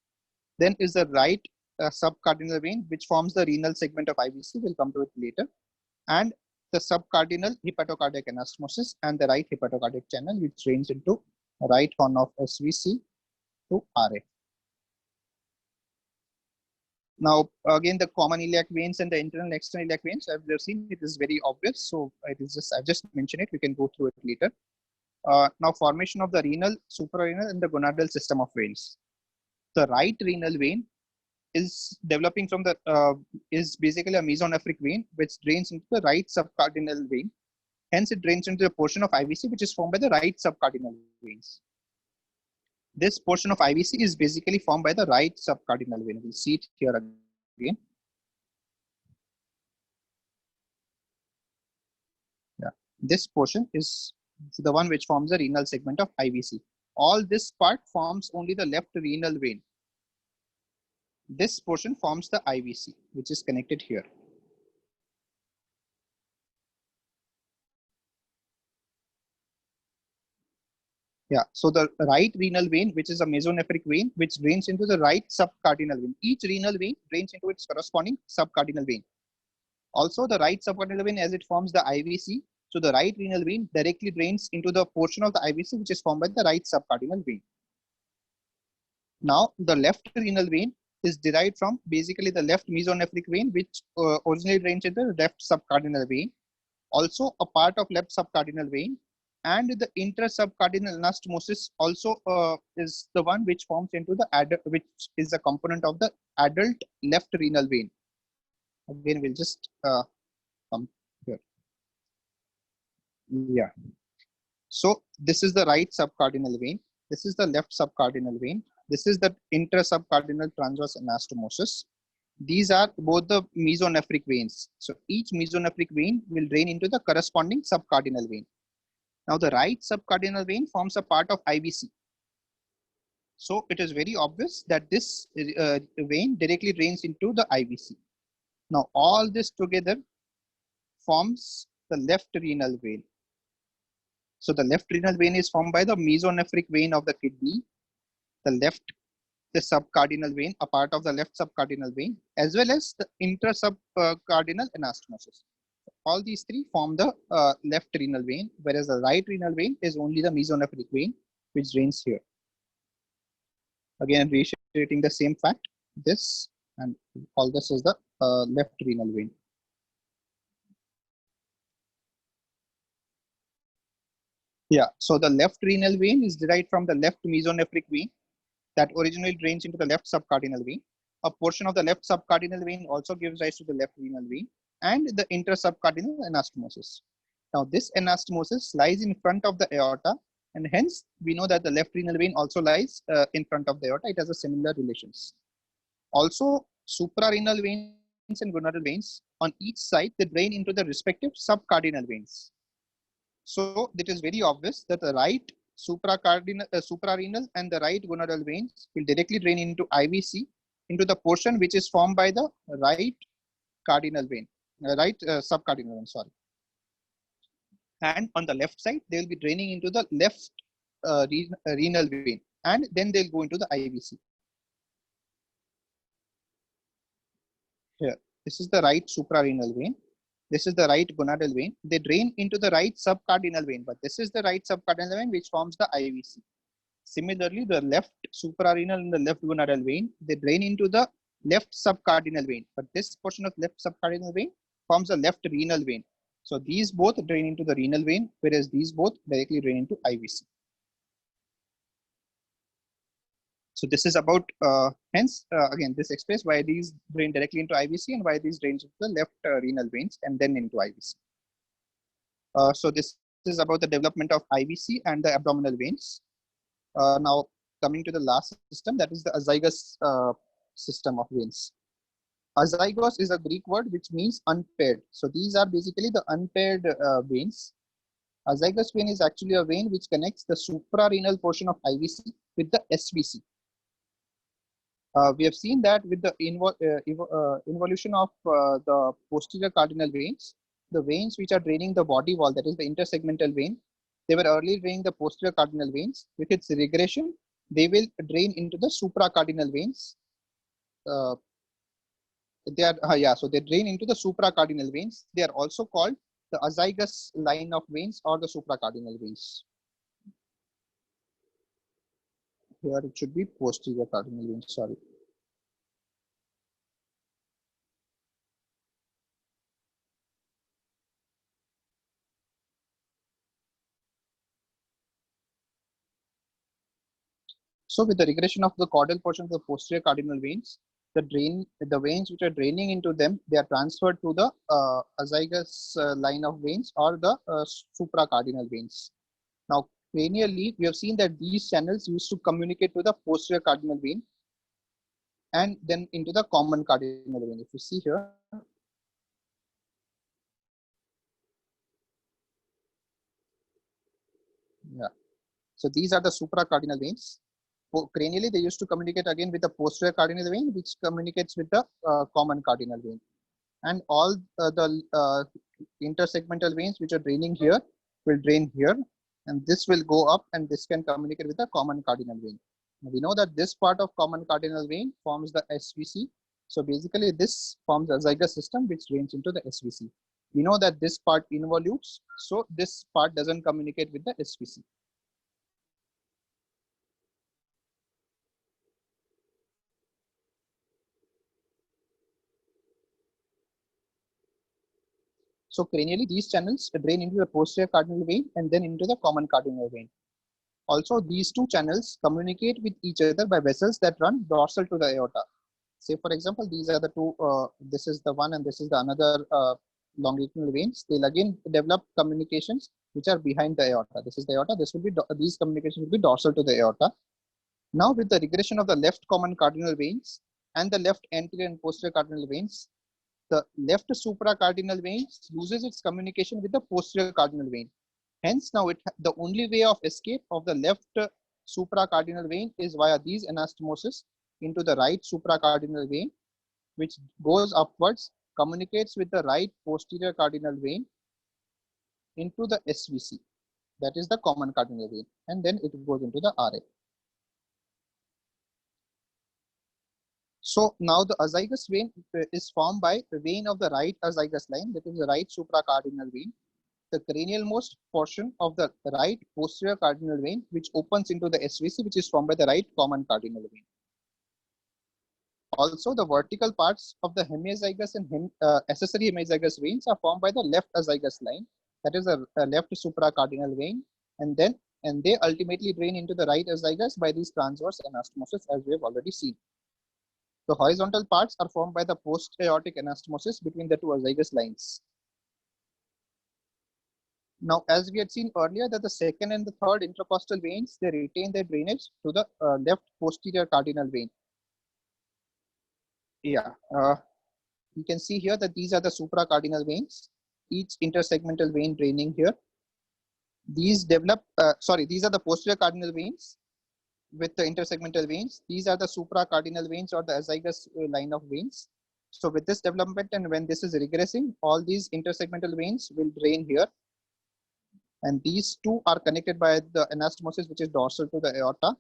Then is the right subcardinal vein, which forms the renal segment of IVC. We'll come to it later. And the subcardinal hepatocardiac anastomosis and the right hepatocardiac channel, which drains into right horn of SVC to RA. Now, again, the common iliac veins and the internal and external iliac veins, as we've seen, it is very obvious. So it is just, I've just mentioned it. We can go through it later. Now, formation of the renal, suprarenal, and the gonadal system of veins. The right renal vein is developing from the is basically a mesonephric vein which drains into the right subcardinal vein. Hence, it drains into a portion of IVC which is formed by the right subcardinal veins. This portion of IVC is basically formed by the right subcardinal vein. We'll see it here again. Yeah, this portion is the one which forms the renal segment of IVC. All this part forms only the left renal vein. This portion forms the IVC, which is connected here. Yeah, so the right renal vein, which is a mesonephric vein, which drains into the right subcardinal vein. Each renal vein drains into its corresponding subcardinal vein. Also, the right subcardinal vein, as it forms the IVC, so the right renal vein directly drains into the portion of the IVC which is formed by the right subcardinal vein. Now, the left renal vein is derived from basically the left mesonephric vein, which originally drains into the left subcardinal vein. Also, a part of left subcardinal vein, and the intersubcardinal anastomosis also is the one which forms into the adult, which is a component of the adult left renal vein. Again, we'll just come here. Yeah. So this is the right subcardinal vein. This is the left subcardinal vein. This is the intersubcardinal transverse anastomosis. These are both the mesonephric veins. So each mesonephric vein will drain into the corresponding subcardinal vein. Now the right subcardinal vein forms a part of IVC. So it is very obvious that this vein directly drains into the IVC. Now all this together forms the left renal vein. So the left renal vein is formed by the mesonephric vein of the kidney, the subcardinal vein, a part of the left subcardinal vein, as well as the intersubcardinal anastomosis. All these three form the left renal vein, whereas the right renal vein is only the mesonephric vein, which drains here. Again, reiterating the same fact, this and all this is the left renal vein. Yeah, so the left renal vein is derived from the left mesonephric vein that originally drains into the left subcardinal vein. A portion of the left subcardinal vein also gives rise to the left renal vein and the intersubcardinal anastomosis. Now this anastomosis lies in front of the aorta, and hence we know that the left renal vein also lies in front of the aorta. It has a similar relations. Also, suprarenal veins and gonadal veins on each side, they drain into the respective subcardinal veins. So it is very obvious that the right suprarenal and the right gonadal veins will directly drain into IVC, into the portion which is formed by the right cardinal vein, right subcardinal vein, sorry. And on the left side, they will be draining into the left renal vein, and then they'll go into the IVC. Here, this is the right suprarenal vein. This is the right gonadal vein. They drain into the right subcardinal vein, but this is the right subcardinal vein which forms the IVC. Similarly, the left suprarenal and the left gonadal vein, they drain into the left subcardinal vein, but this portion of left subcardinal vein forms the left renal vein. So these both drain into the renal vein, whereas these both directly drain into IVC. So this is about, hence, again, this explains why these drain directly into IVC and why these drain into the left renal veins and then into IVC. So this is about the development of IVC and the abdominal veins. Now coming to the last system, that is the azygous system of veins. Azygos is a Greek word which means unpaired. So these are basically the unpaired veins. Azygous vein is actually a vein which connects the suprarenal portion of IVC with the SVC. We have seen that with the involution of the posterior cardinal veins, the veins which are draining the body wall, that is the intersegmental vein, they were earlier draining the posterior cardinal veins. With its regression, they will drain into the supracardinal veins. So they drain into the supracardinal veins. They are also called the azygous line of veins or the supracardinal veins. Here it should be posterior cardinal veins, sorry. So with the regression of the caudal portion of the posterior cardinal veins, the veins which are draining into them, they are transferred to the azygous line of veins or the supracardinal veins. Now, cranially, we have seen that these channels used to communicate to the posterior cardinal vein and then into the common cardinal vein. If you see here, yeah. So these are the supracardinal veins. Cranially, they used to communicate again with the posterior cardinal vein, which communicates with the common cardinal vein. And all the intersegmental veins which are draining here will drain here, and this will go up, and this can communicate with the common cardinal vein. Now, we know that this part of common cardinal vein forms the SVC. So basically, this forms a azygous system which drains into the SVC. We know that this part involutes, so this part doesn't communicate with the SVC. So cranially, these channels drain into the posterior cardinal vein and then into the common cardinal vein. Also, these two channels communicate with each other by vessels that run dorsal to the aorta. Say, for example, these are the two, this is the one and this is the another longitudinal veins. They'll again develop communications which are behind the aorta. This is the aorta. This will be, these communications will be dorsal to the aorta. Now, with the regression of the left common cardinal veins and the left anterior and posterior cardinal veins, the left supracardinal vein loses its communication with the posterior cardinal vein. Hence, now the only way of escape of the left supracardinal vein is via these anastomosis into the right supracardinal vein, which goes upwards, communicates with the right posterior cardinal vein into the SVC, that is the common cardinal vein, and then it goes into the RA. So now the azygous vein is formed by the vein of the right azygous line, that is the right supracardinal vein, the cranial-most portion of the right posterior cardinal vein, which opens into the SVC, which is formed by the right common cardinal vein. Also, the vertical parts of the hemiazygous and accessory hemiazygous veins are formed by the left azygous line, that is the left supracardinal vein, and they ultimately drain into the right azygous by these transverse anastomosis, as we have already seen. The horizontal parts are formed by the post-aortic anastomosis between the two azygous lines. Now, as we had seen earlier, that the second and the third intercostal veins, they retain their drainage to the left posterior cardinal vein. Yeah, you can see here that these are the supracardinal veins, each intersegmental vein draining here. These develop, these are the posterior cardinal veins with the intersegmental veins. These are the supracardinal veins or the azygous line of veins. So with this development, and when this is regressing, all these intersegmental veins will drain here. And these two are connected by the anastomosis, which is dorsal to the aorta.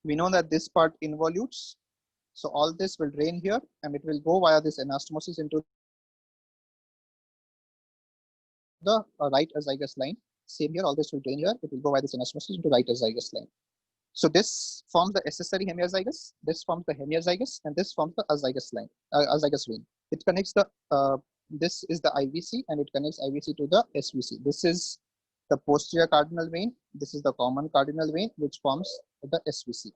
We know that this part involutes. So all this will drain here, and it will go via this anastomosis into the right azygous line. Same here, all this will drain here. It will go via this anastomosis into right azygous line. So this forms the accessory hemiazygous, this forms the hemiazygous, and this forms the azygous line, azygous vein. It connects the, this is the IVC, and it connects IVC to the SVC. This is the posterior cardinal vein. This is the common cardinal vein, which forms the SVC.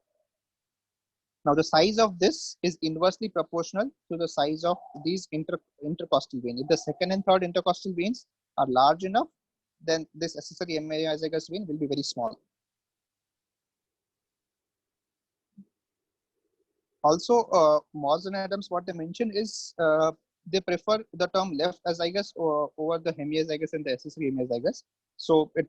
Now the size of this is inversely proportional to the size of these intercostal veins. If the second and third intercostal veins are large enough, then this accessory hemiazygous vein will be very small. Also, Moss and Adams, what they mention is they prefer the term left azygous over the hemiazygous and the accessory hemiazygous. So it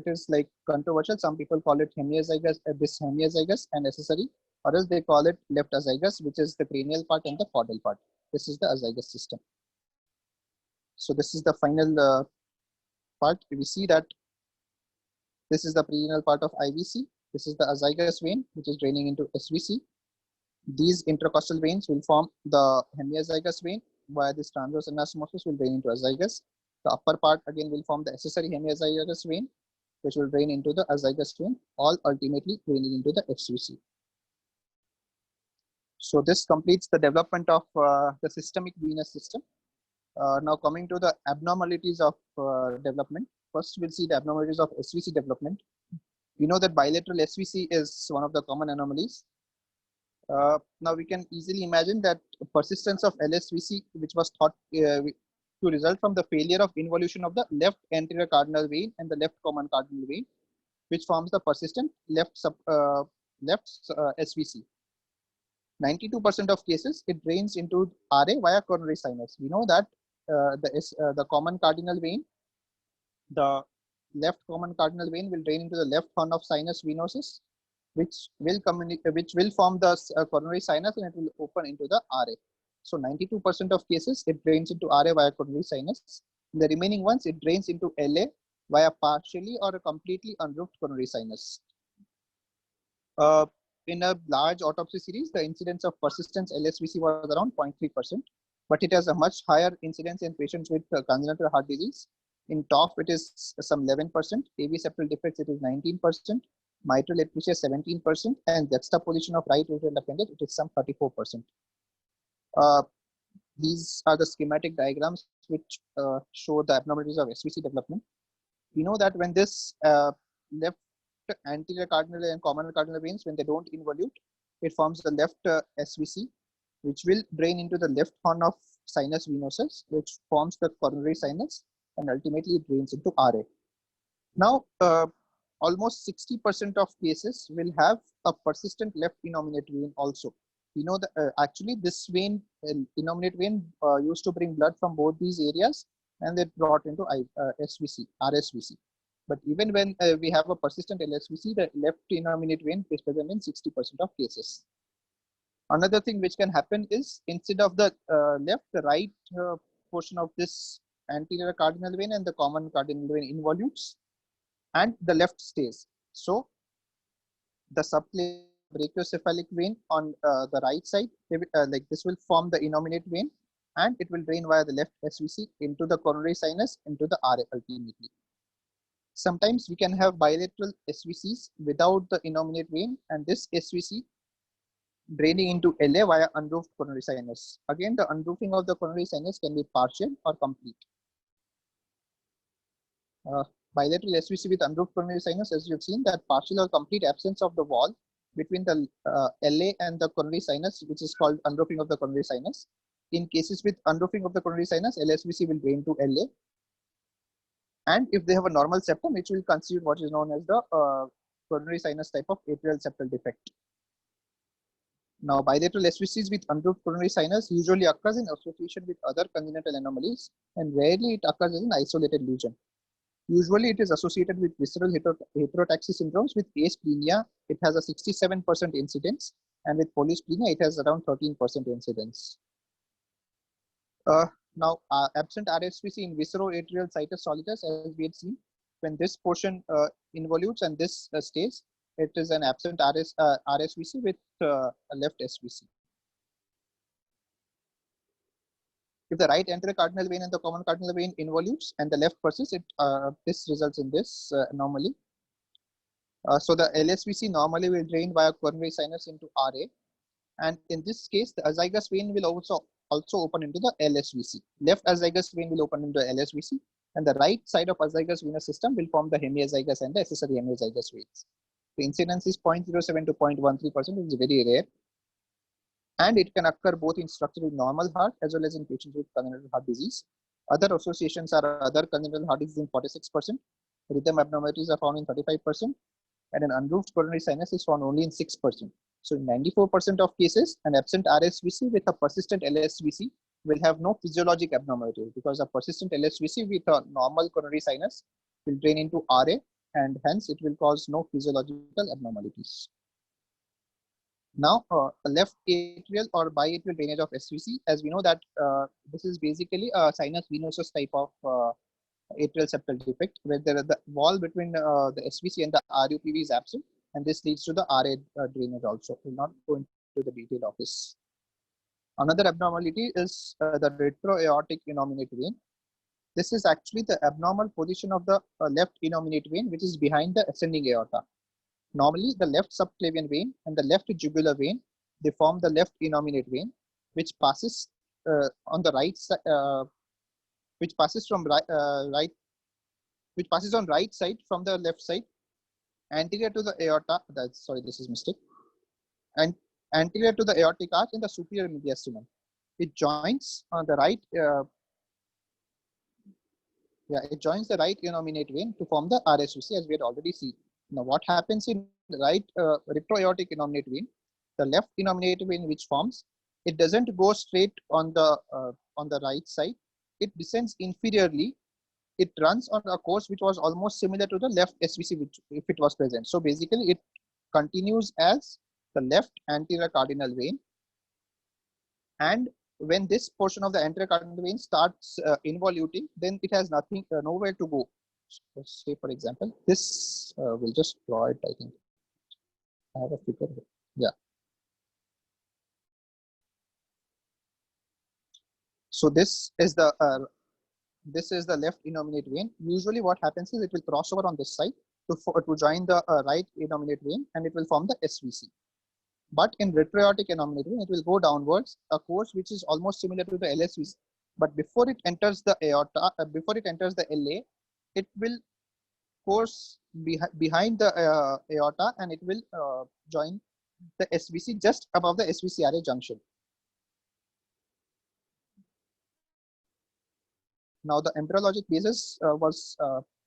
is like controversial. Some people call it hemiazygous, this hemiazygous and accessory. or else they call it left azygos, which is the cranial part and the caudal part. This is the azygos system. So this is the final part. We see that this is the prerenal part of IVC. This is the azygos vein, which is draining into SVC. These intercostal veins will form the hemiazygous vein, via this transverse anastomosis will drain into azygos. The upper part again will form the accessory hemiazygous vein, which will drain into the azygos vein, all ultimately draining into the FCC. So this completes the development of the systemic venous system. Now coming to the abnormalities of development. First, we'll see the abnormalities of SVC development. We know that bilateral SVC is one of the common anomalies. Now we can easily imagine that persistence of LSVC, which was thought to result from the failure of involution of the left anterior cardinal vein and the left common cardinal vein, which forms the persistent left SVC. 92% of cases, it drains into RA via coronary sinus. We know that the common cardinal vein, the left common cardinal vein will drain into the left horn of sinus venosus, which will form the coronary sinus, and it will open into the RA. So 92% of cases, it drains into RA via coronary sinus. In the remaining ones, it drains into LA via partially or a completely unroofed coronary sinus. In a large autopsy series, the incidence of persistent LSVC was around 0.3%, but it has a much higher incidence in patients with congenital heart disease. In TOF, it is some 11%, AV septal defects, it is 19%, mitral ectasia 17%, and juxtaposition of right atrial appendage, it is some 34%. These are the schematic diagrams which show the abnormalities of SVC development. We know that when this left anterior cardinal and common cardinal veins, when they don't involute, it forms the left SVC, which will drain into the left horn of sinus venosus, which forms the coronary sinus, and ultimately it drains into RA. Now, almost 60% of cases will have a persistent left innominate vein also. We know that actually this vein, innominate vein, used to bring blood from both these areas, and they brought into SVC, RSVC. But even when we have a persistent LSVC, the left innominate vein is present in 60% of cases. Another thing which can happen is, instead of the left, the right portion of this anterior cardinal vein and the common cardinal vein involutes, and the left stays. So the subclavian brachiocephalic vein on the right side, like this, will form the innominate vein, and it will drain via the left SVC into the coronary sinus, into the RA ultimately. Sometimes we can have bilateral SVCs without the innominate vein, and this SVC draining into LA via unroofed coronary sinus. Again, the unroofing of the coronary sinus can be partial or complete. Bilateral SVC with unroofed coronary sinus, as you've seen, that partial or complete absence of the wall between the LA and the coronary sinus, which is called unroofing of the coronary sinus. In cases with unroofing of the coronary sinus, LSVC will drain to LA. And if they have a normal septum, which will constitute what is known as the coronary sinus type of atrial septal defect. Now, bilateral SVCs with unroofed coronary sinus usually occurs in association with other congenital anomalies, and rarely it occurs as an isolated lesion. Usually, it is associated with visceral heterotaxy syndromes. With asplenia, it has a 67% incidence, and with polysplenia, it has around 13% incidence. Now, absent RSVC in visceroatrial situs solidus, as we had seen, when this portion involutes and this stays, it is an absent RSVC with a left SVC. If the right anterior cardinal vein and the common cardinal vein involutes and the left persists, this results in this anomaly. So the LSVC normally will drain via coronary sinus into RA, and in this case, the azygos vein will also open into the LSVC. Left azygos vein will open into LSVC, and the right side of azygos venous system will form the hemiazygos and the accessory hemiazygos veins. The incidence is 0.07 to 0.13%. It is very rare, and it can occur both in structurally normal heart as well as in patients with congenital heart disease. Other associations are other congenital heart disease in 46%, rhythm abnormalities are found in 35%, and an unroofed coronary sinus is found only in 6%. So in 94% of cases, an absent RSVC with a persistent LSVC will have no physiologic abnormality, because a persistent LSVC with a normal coronary sinus will drain into RA, and hence it will cause no physiological abnormalities. Now, the left atrial or biatrial drainage of SVC, as we know that this is basically a sinus venosus type of atrial septal defect, where the wall between the SVC and the RUPV is absent, and this leads to the RA drainage also. We'll not go into the detail of this. Another abnormality is the retroaortic innominate vein. This is actually the abnormal position of the left innominate vein, which is behind the ascending aorta. Normally, the left subclavian vein and the left jugular vein, they form the left innominate vein, which passes on the right side, which passes from which passes on right side from the left side, anterior to the aorta. Sorry, this is mistake. And anterior to the aortic arch in the superior mediastinum. It joins on the right. It joins the right innominate vein to form the RSVC, as we had already seen. Now, what happens in the right retroaortic innominate vein? The left innominate vein which forms, it doesn't go straight on the right side. It descends inferiorly. It runs on a course which was almost similar to the left SVC, which if it was present. So basically, it continues as the left anterior cardinal vein, and when this portion of the anterior cardinal vein starts involuting, then it has nothing, nowhere to go. So say, for example, this we'll just draw it. I think I have a figure here. Yeah. So this is the left innominate vein. Usually, what happens is it will cross over on this side to join the right innominate vein, and it will form the SVC. But in retroaortic innominate vein, it will go downwards, a course which is almost similar to the LSVC. But before it enters the aorta, before it enters the LA, it will course behind the aorta, and it will join the SVC just above the SVC-RA junction. Now, the embryologic basis was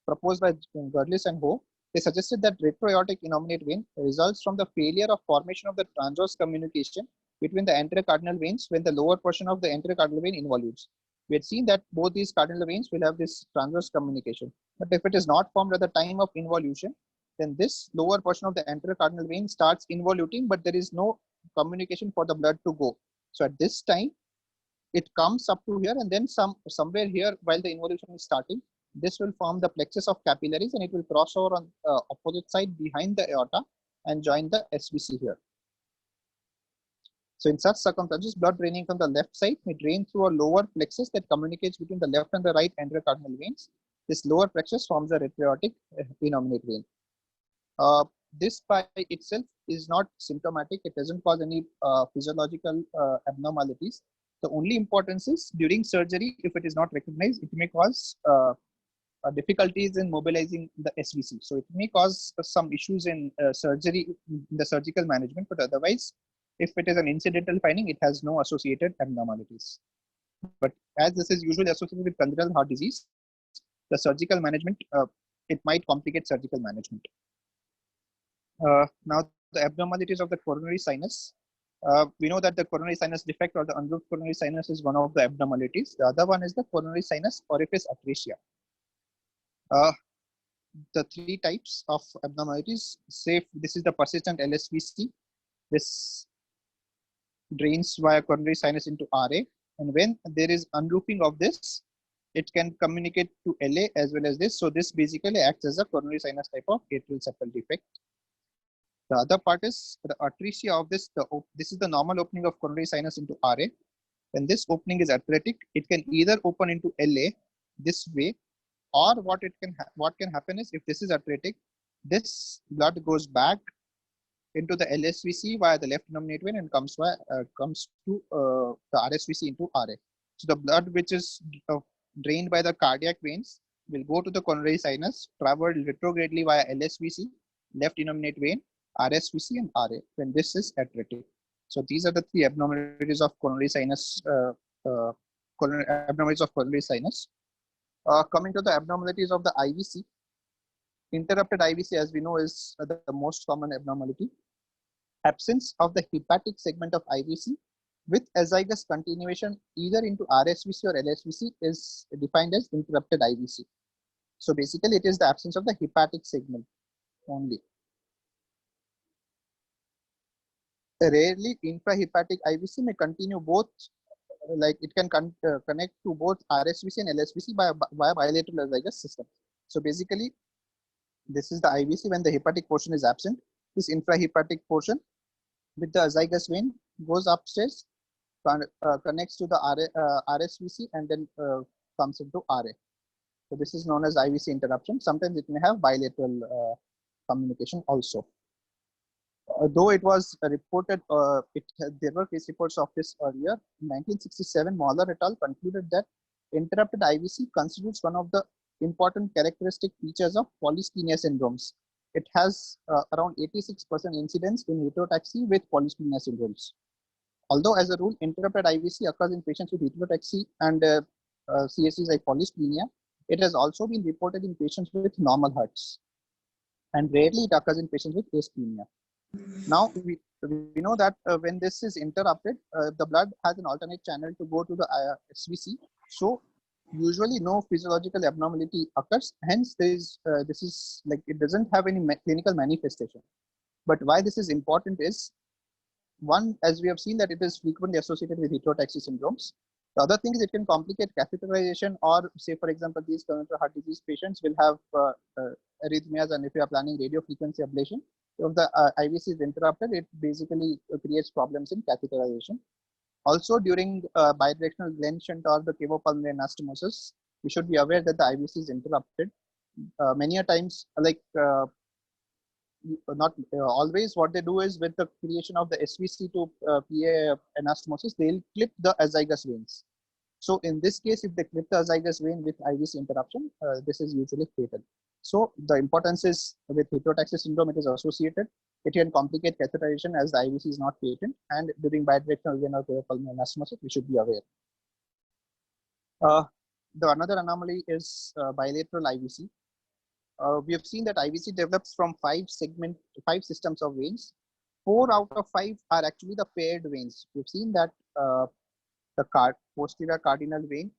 proposed by Gerlis and Ho. They suggested that retroaortic innominate vein results from the failure of formation of the transverse communication between the anterior cardinal veins when the lower portion of the anterior cardinal vein involutes. We had seen that both these cardinal veins will have this transverse communication. But if it is not formed at the time of involution, then this lower portion of the anterior cardinal vein starts involuting, but there is no communication for the blood to go. So at this time, it comes up to here, and then somewhere here, while the involution is starting, this will form the plexus of capillaries, and it will cross over on opposite side behind the aorta and join the SVC here. So in such circumstances, blood draining from the left side may drain through a lower plexus that communicates between the left and the right anterior cardinal veins. This lower plexus forms the retroaortic innominate vein. This by itself is not symptomatic. It doesn't cause any physiological abnormalities. The only importance is during surgery, if it is not recognized, it may cause difficulties in mobilizing the SVC. So it may cause some issues in surgery, in the surgical management, but otherwise, if it is an incidental finding, it has no associated abnormalities. But as this is usually associated with congenital heart disease, the surgical management, it might complicate surgical management. Now, the abnormalities of the coronary sinus. We know that the coronary sinus defect or the unroofed coronary sinus is one of the abnormalities. The other one is the coronary sinus orifice atresia. The three types of abnormalities, say this is the persistent LSVC. This drains via coronary sinus into RA, and when there is unroofing of this, it can communicate to LA as well as this. So this basically acts as a coronary sinus type of atrial septal defect. The other part is the atresia of this. This is the normal opening of coronary sinus into RA. When this opening is atretic, it can either open into LA this way, or what can happen is, if this is atretic, this blood goes back into the LSVC via the left innominate vein and comes to the RSVC into RA. So the blood which is drained by the cardiac veins will go to the coronary sinus, travel retrogradely via LSVC, left innominate vein, RSVC, and RA when this is atretic. So these are the three abnormalities of coronary sinus. Abnormalities of coronary sinus. Coming to the abnormalities of the IVC, interrupted IVC, as we know, is the most common abnormality. Absence of the hepatic segment of IVC with azygous continuation either into RSVC or LSVC is defined as interrupted IVC. So basically, it is the absence of the hepatic segment only. Rarely, infrahepatic IVC may continue both, like it can connect to both RSVC and LSVC via bilateral azygous system. So basically, this is the IVC when the hepatic portion is absent. This infrahepatic portion with the azygous vein goes upstairs, connects to the RSVC, and then comes into RA. So this is known as IVC interruption. Sometimes it may have bilateral communication also. Though it was reported, there were case reports of this earlier. In 1967, Moller et al. Concluded that interrupted IVC constitutes one of the important characteristic features of polysplenia syndromes. It has around 86% incidence in heterotaxy with polysplenia syndromes. Although, as a rule, interrupted IVC occurs in patients with heterotaxy and CSCs like polysplenia, it has also been reported in patients with normal hearts, and rarely it occurs in patients with asplenia. Now, we know that when this is interrupted, the blood has an alternate channel to go to the SVC. So, usually no physiological abnormality occurs. Hence, this is like it doesn't have any clinical manifestation. But why this is important is, one, as we have seen that it is frequently associated with heterotaxy syndromes. The other thing is it can complicate catheterization, or say, for example, these congenital heart disease patients will have arrhythmias, and if you are planning radiofrequency ablation, if the IVC is interrupted, it basically creates problems in catheterization. Also, during bidirectional Glenn shunt or the cavopulmonary anastomosis, we should be aware that the IVC is interrupted. Many a times, like not always, what they do is with the creation of the SVC to PA anastomosis, they'll clip the azygous veins. So in this case, if they clip the azygous vein with IVC interruption, this is usually fatal. So the importance is with heterotaxy syndrome, it is associated. It can complicate catheterization as the IVC is not patent, and during bidirectional vein or pulmonary anastomosis, we should be aware. The another anomaly is bilateral IVC. We have seen that IVC develops from five systems of veins. 4 out of 5 are actually the paired veins. We've seen that the posterior cardinal vein,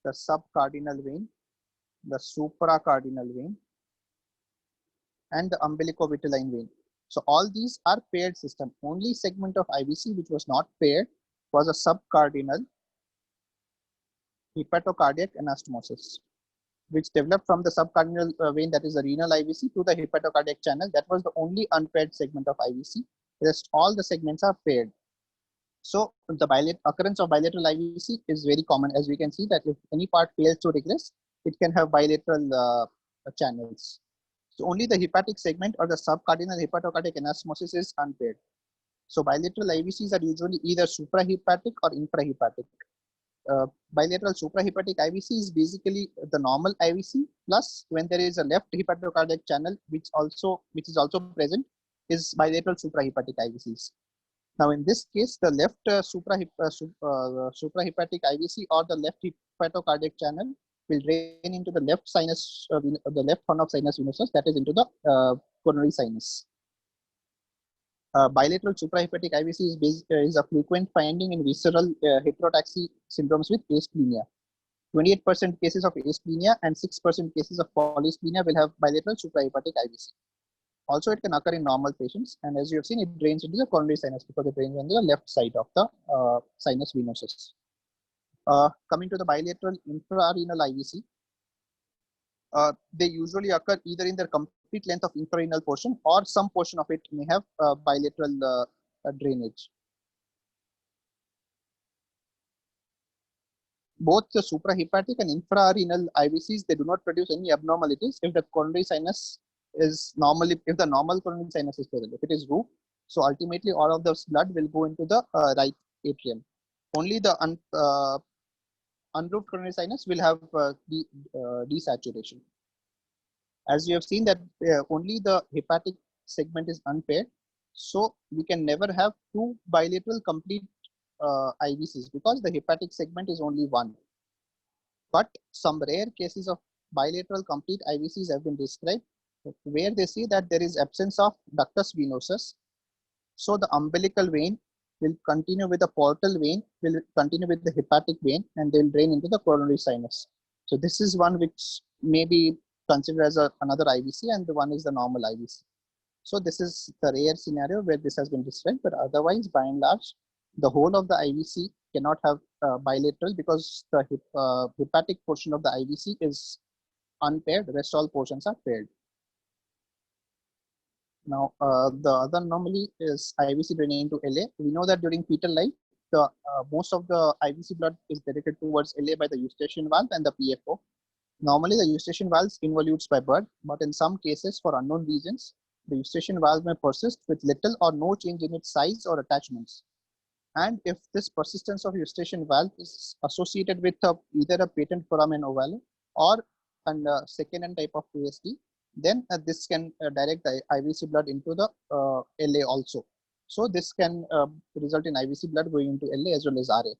the subcardinal vein, the supracardinal vein, and the umbilicovitelline vein. So all these are paired system. Only segment of IVC which was not paired was a subcardinal hepatocardiac anastomosis, which developed from the subcardinal vein, that is the renal IVC, to the hepatocardiac channel. That was the only unpaired segment of IVC. Rest all the segments are paired. So the occurrence of bilateral IVC is very common, as we can see that if any part fails to regress, it can have bilateral channels. So only the hepatic segment or the subcardinal hepatocardiac anastomosis is unpaired. So bilateral IVCs are usually either suprahepatic or infrahepatic. Bilateral suprahepatic IVC is basically the normal IVC, plus when there is a left hepatocardiac channel which is also present, is bilateral suprahepatic IVCs. Now in this case, the left suprahepatic IVC or the left hepatocardiac channel will drain into the left sinus, the left horn of sinus venosus, that is into the coronary sinus. Bilateral suprahepatic IVC is a frequent finding in visceral heterotaxy syndromes with asplenia. 28% cases of asplenia and 6% cases of polysplenia will have bilateral suprahepatic IVC. Also, it can occur in normal patients, and as you have seen, it drains into the coronary sinus because it drains on the left side of the sinus venosus. Coming to the bilateral infrarenal IVC, they usually occur either in their complete length of infrarenal portion, or some portion of it may have bilateral drainage. Both the suprahepatic and infrarenal IVCs, they do not produce any abnormalities if the coronary sinus is if the normal coronary sinus is present. If it is roofed, so ultimately all of the blood will go into the right atrium. Only the unroofed coronary sinus will have desaturation. As you have seen that only the hepatic segment is unpaired, so we can never have 2 bilateral complete IVCs because the hepatic segment is only 1. But some rare cases of bilateral complete IVCs have been described, where they see that there is absence of ductus venosus. So the umbilical vein will continue with the portal vein, will continue with the hepatic vein, and they will drain into the coronary sinus. So this is one which may be considered as another IVC, and the one is the normal IVC. So this is the rare scenario where this has been described, but otherwise, by and large, the whole of the IVC cannot have bilateral because the hepatic portion of the IVC is unpaired. The rest all portions are paired. Now, the other anomaly is IVC draining into LA. We know that during fetal life, the most of the IVC blood is directed towards LA by the eustachian valve and the PFO. Normally, the eustachian valve involutes by birth, but in some cases, for unknown reasons, the eustachian valve may persist with little or no change in its size or attachments. And if this persistence of eustachian valve is associated with either a patent foramen ovale or a second type of PSD, then this can direct the IVC blood into the LA also. So this can result in IVC blood going into LA as well as RA.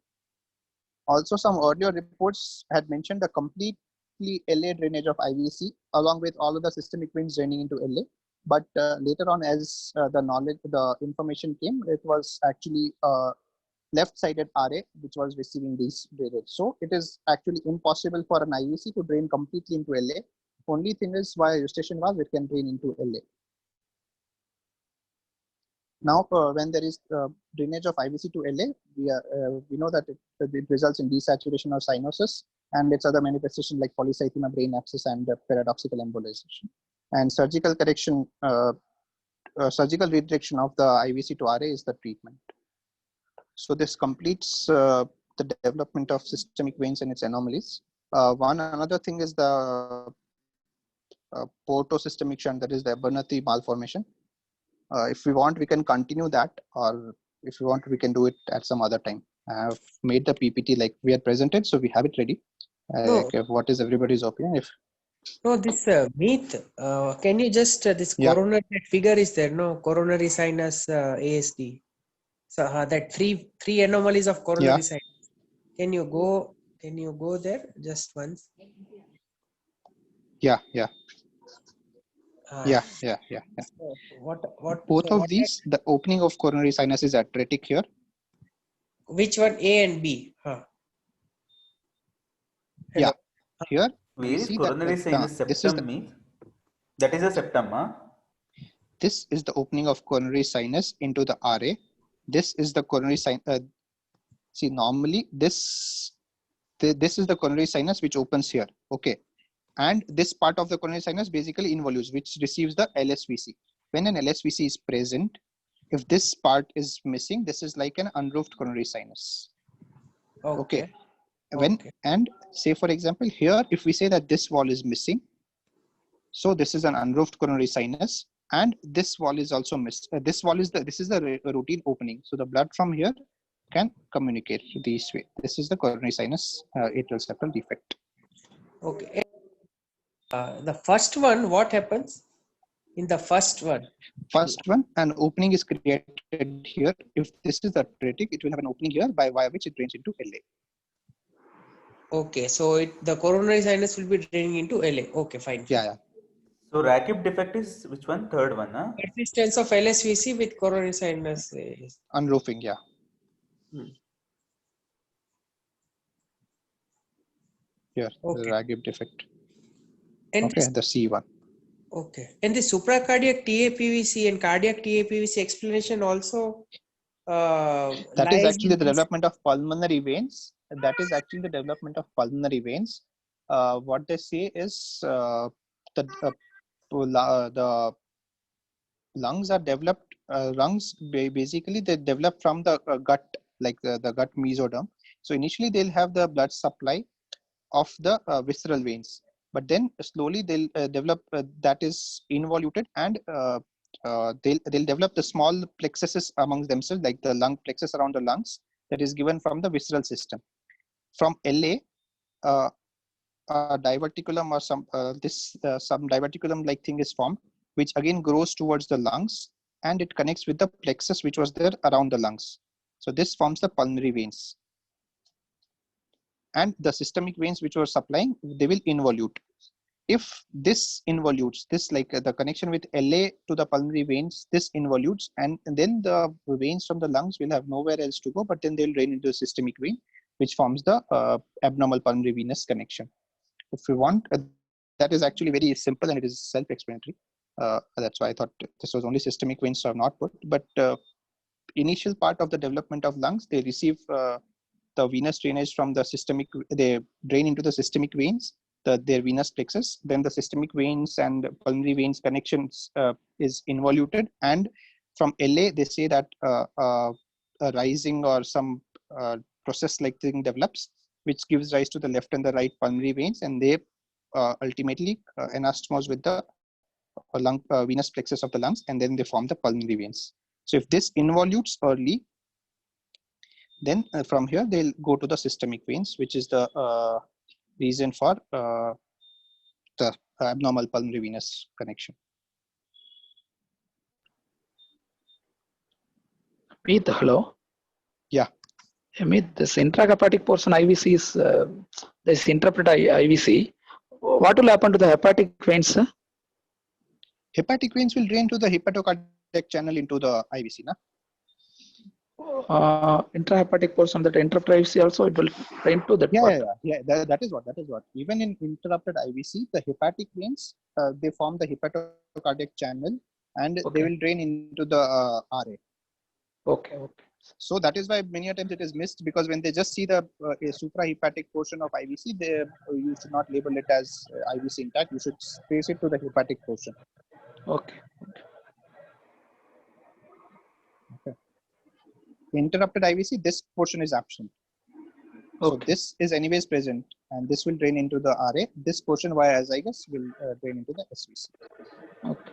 Also, some earlier reports had mentioned the completely LA drainage of IVC along with all of the systemic veins draining into LA. But later on, as the information came, it was actually left-sided RA which was receiving these drainage. So it is actually impossible for an IVC to drain completely into LA. Only thing is via eustachian valve it can drain into LA. Now, when there is drainage of IVC to LA, we know that it results in desaturation or cyanosis and its other manifestation like polycythemia, brain abscess, and paradoxical embolization. And surgical correction, surgical redirection of the IVC to RA is the treatment. So this completes the development of systemic veins and its anomalies. Another thing is the portosystemic shunt, that is the Abernathy malformation. If we want, we can continue that, or if we want, we can do it at some other time. I have made the PPT like we had presented, so we have it ready. What is everybody's opinion? If
no, this myth, can you just this coronary figure is there? No, coronary sinus ASD. So that three anomalies of coronary sinus. Can you go there just once?
Yeah.
So what?
Both of these, the opening of coronary sinus is atretic here.
Which one, A and B?
Yeah, here.
Where is coronary sinus septum means? That is a septum, huh?
This is the opening of coronary sinus into the RA. This is the coronary sinus. See, normally this is the coronary sinus which opens here. Okay. And this part of the coronary sinus basically involutes, which receives the LSVC. When an LSVC is present, if this part is missing, this is like an unroofed coronary sinus. Okay. And say for example here, if we say that this wall is missing, so this is an unroofed coronary sinus, and this wall is also missed. This is the routine opening. So the blood from here can communicate this way. This is the coronary sinus atrial septal defect.
Okay. The first one, what happens in the first one?
First one, an opening is created here. If this is atretic, it will have an opening here via which it drains into LA.
Okay, so the coronary sinus will be draining into LA. Okay, fine.
Yeah.
So Rakib defect is which one? Third one, huh?
Persistence of LSVC with coronary sinus.
Unroofing, yeah. Here, the Rakib defect.
And
the C1.
Okay. And the supracardiac TAPVC and cardiac TAPVC explanation also
that is actually the development of pulmonary veins. What they say is the lungs are developed. Lungs basically they develop from the gut, like the gut mesoderm. So initially they'll have the blood supply of the visceral veins, but then slowly they'll develop that is involuted, and they'll develop the small plexuses amongst themselves, like the lung plexus around the lungs that is given from the visceral system. From LA, a diverticulum or some diverticulum like thing is formed, which again grows towards the lungs, and it connects with the plexus which was there around the lungs. So this forms the pulmonary veins. And the systemic veins which were supplying, they will involute. If this involutes, this like the connection with LA to the pulmonary veins, this involutes, and then the veins from the lungs will have nowhere else to go, but then they'll drain into a systemic vein, which forms the abnormal pulmonary venous connection. If we want, that is actually very simple and it is self-explanatory. That's why I thought this was only systemic veins, so I've not put. But initial part of the development of lungs, they receive the venous drainage from the systemic. They drain into the systemic veins, their venous plexus. Then the systemic veins and pulmonary veins connections is involuted, and from LA they say that a rising or some process like thing develops, which gives rise to the left and the right pulmonary veins, and they ultimately anastomose with the venous plexus of the lungs, and then they form the pulmonary veins. So if this involutes early, then from here they'll go to the systemic veins, which is the reason for the abnormal pulmonary venous connection.
Meet, hello.
Yeah.
Meet, this intrahepatic portion IVC is this interpreted IVC. What will happen to the hepatic veins, sir?
Hepatic veins will drain to the hepatocardiac channel into the IVC, na?
Intrahepatic portion, that interrupted IVC also, it will drain to that part.
Yeah. That is what. Even in interrupted IVC, the hepatic veins they form the hepatocardiac channel, and they will drain into the RA.
Okay.
So that is why many times it is missed, because when they just see the suprahepatic portion of IVC, you should not label it as IVC intact. You should trace it to the hepatic portion.
Okay.
Interrupted IVC, this portion is absent. So this is anyways present, and this will drain into the RA. This portion via azygous will drain into the SVC.
Okay.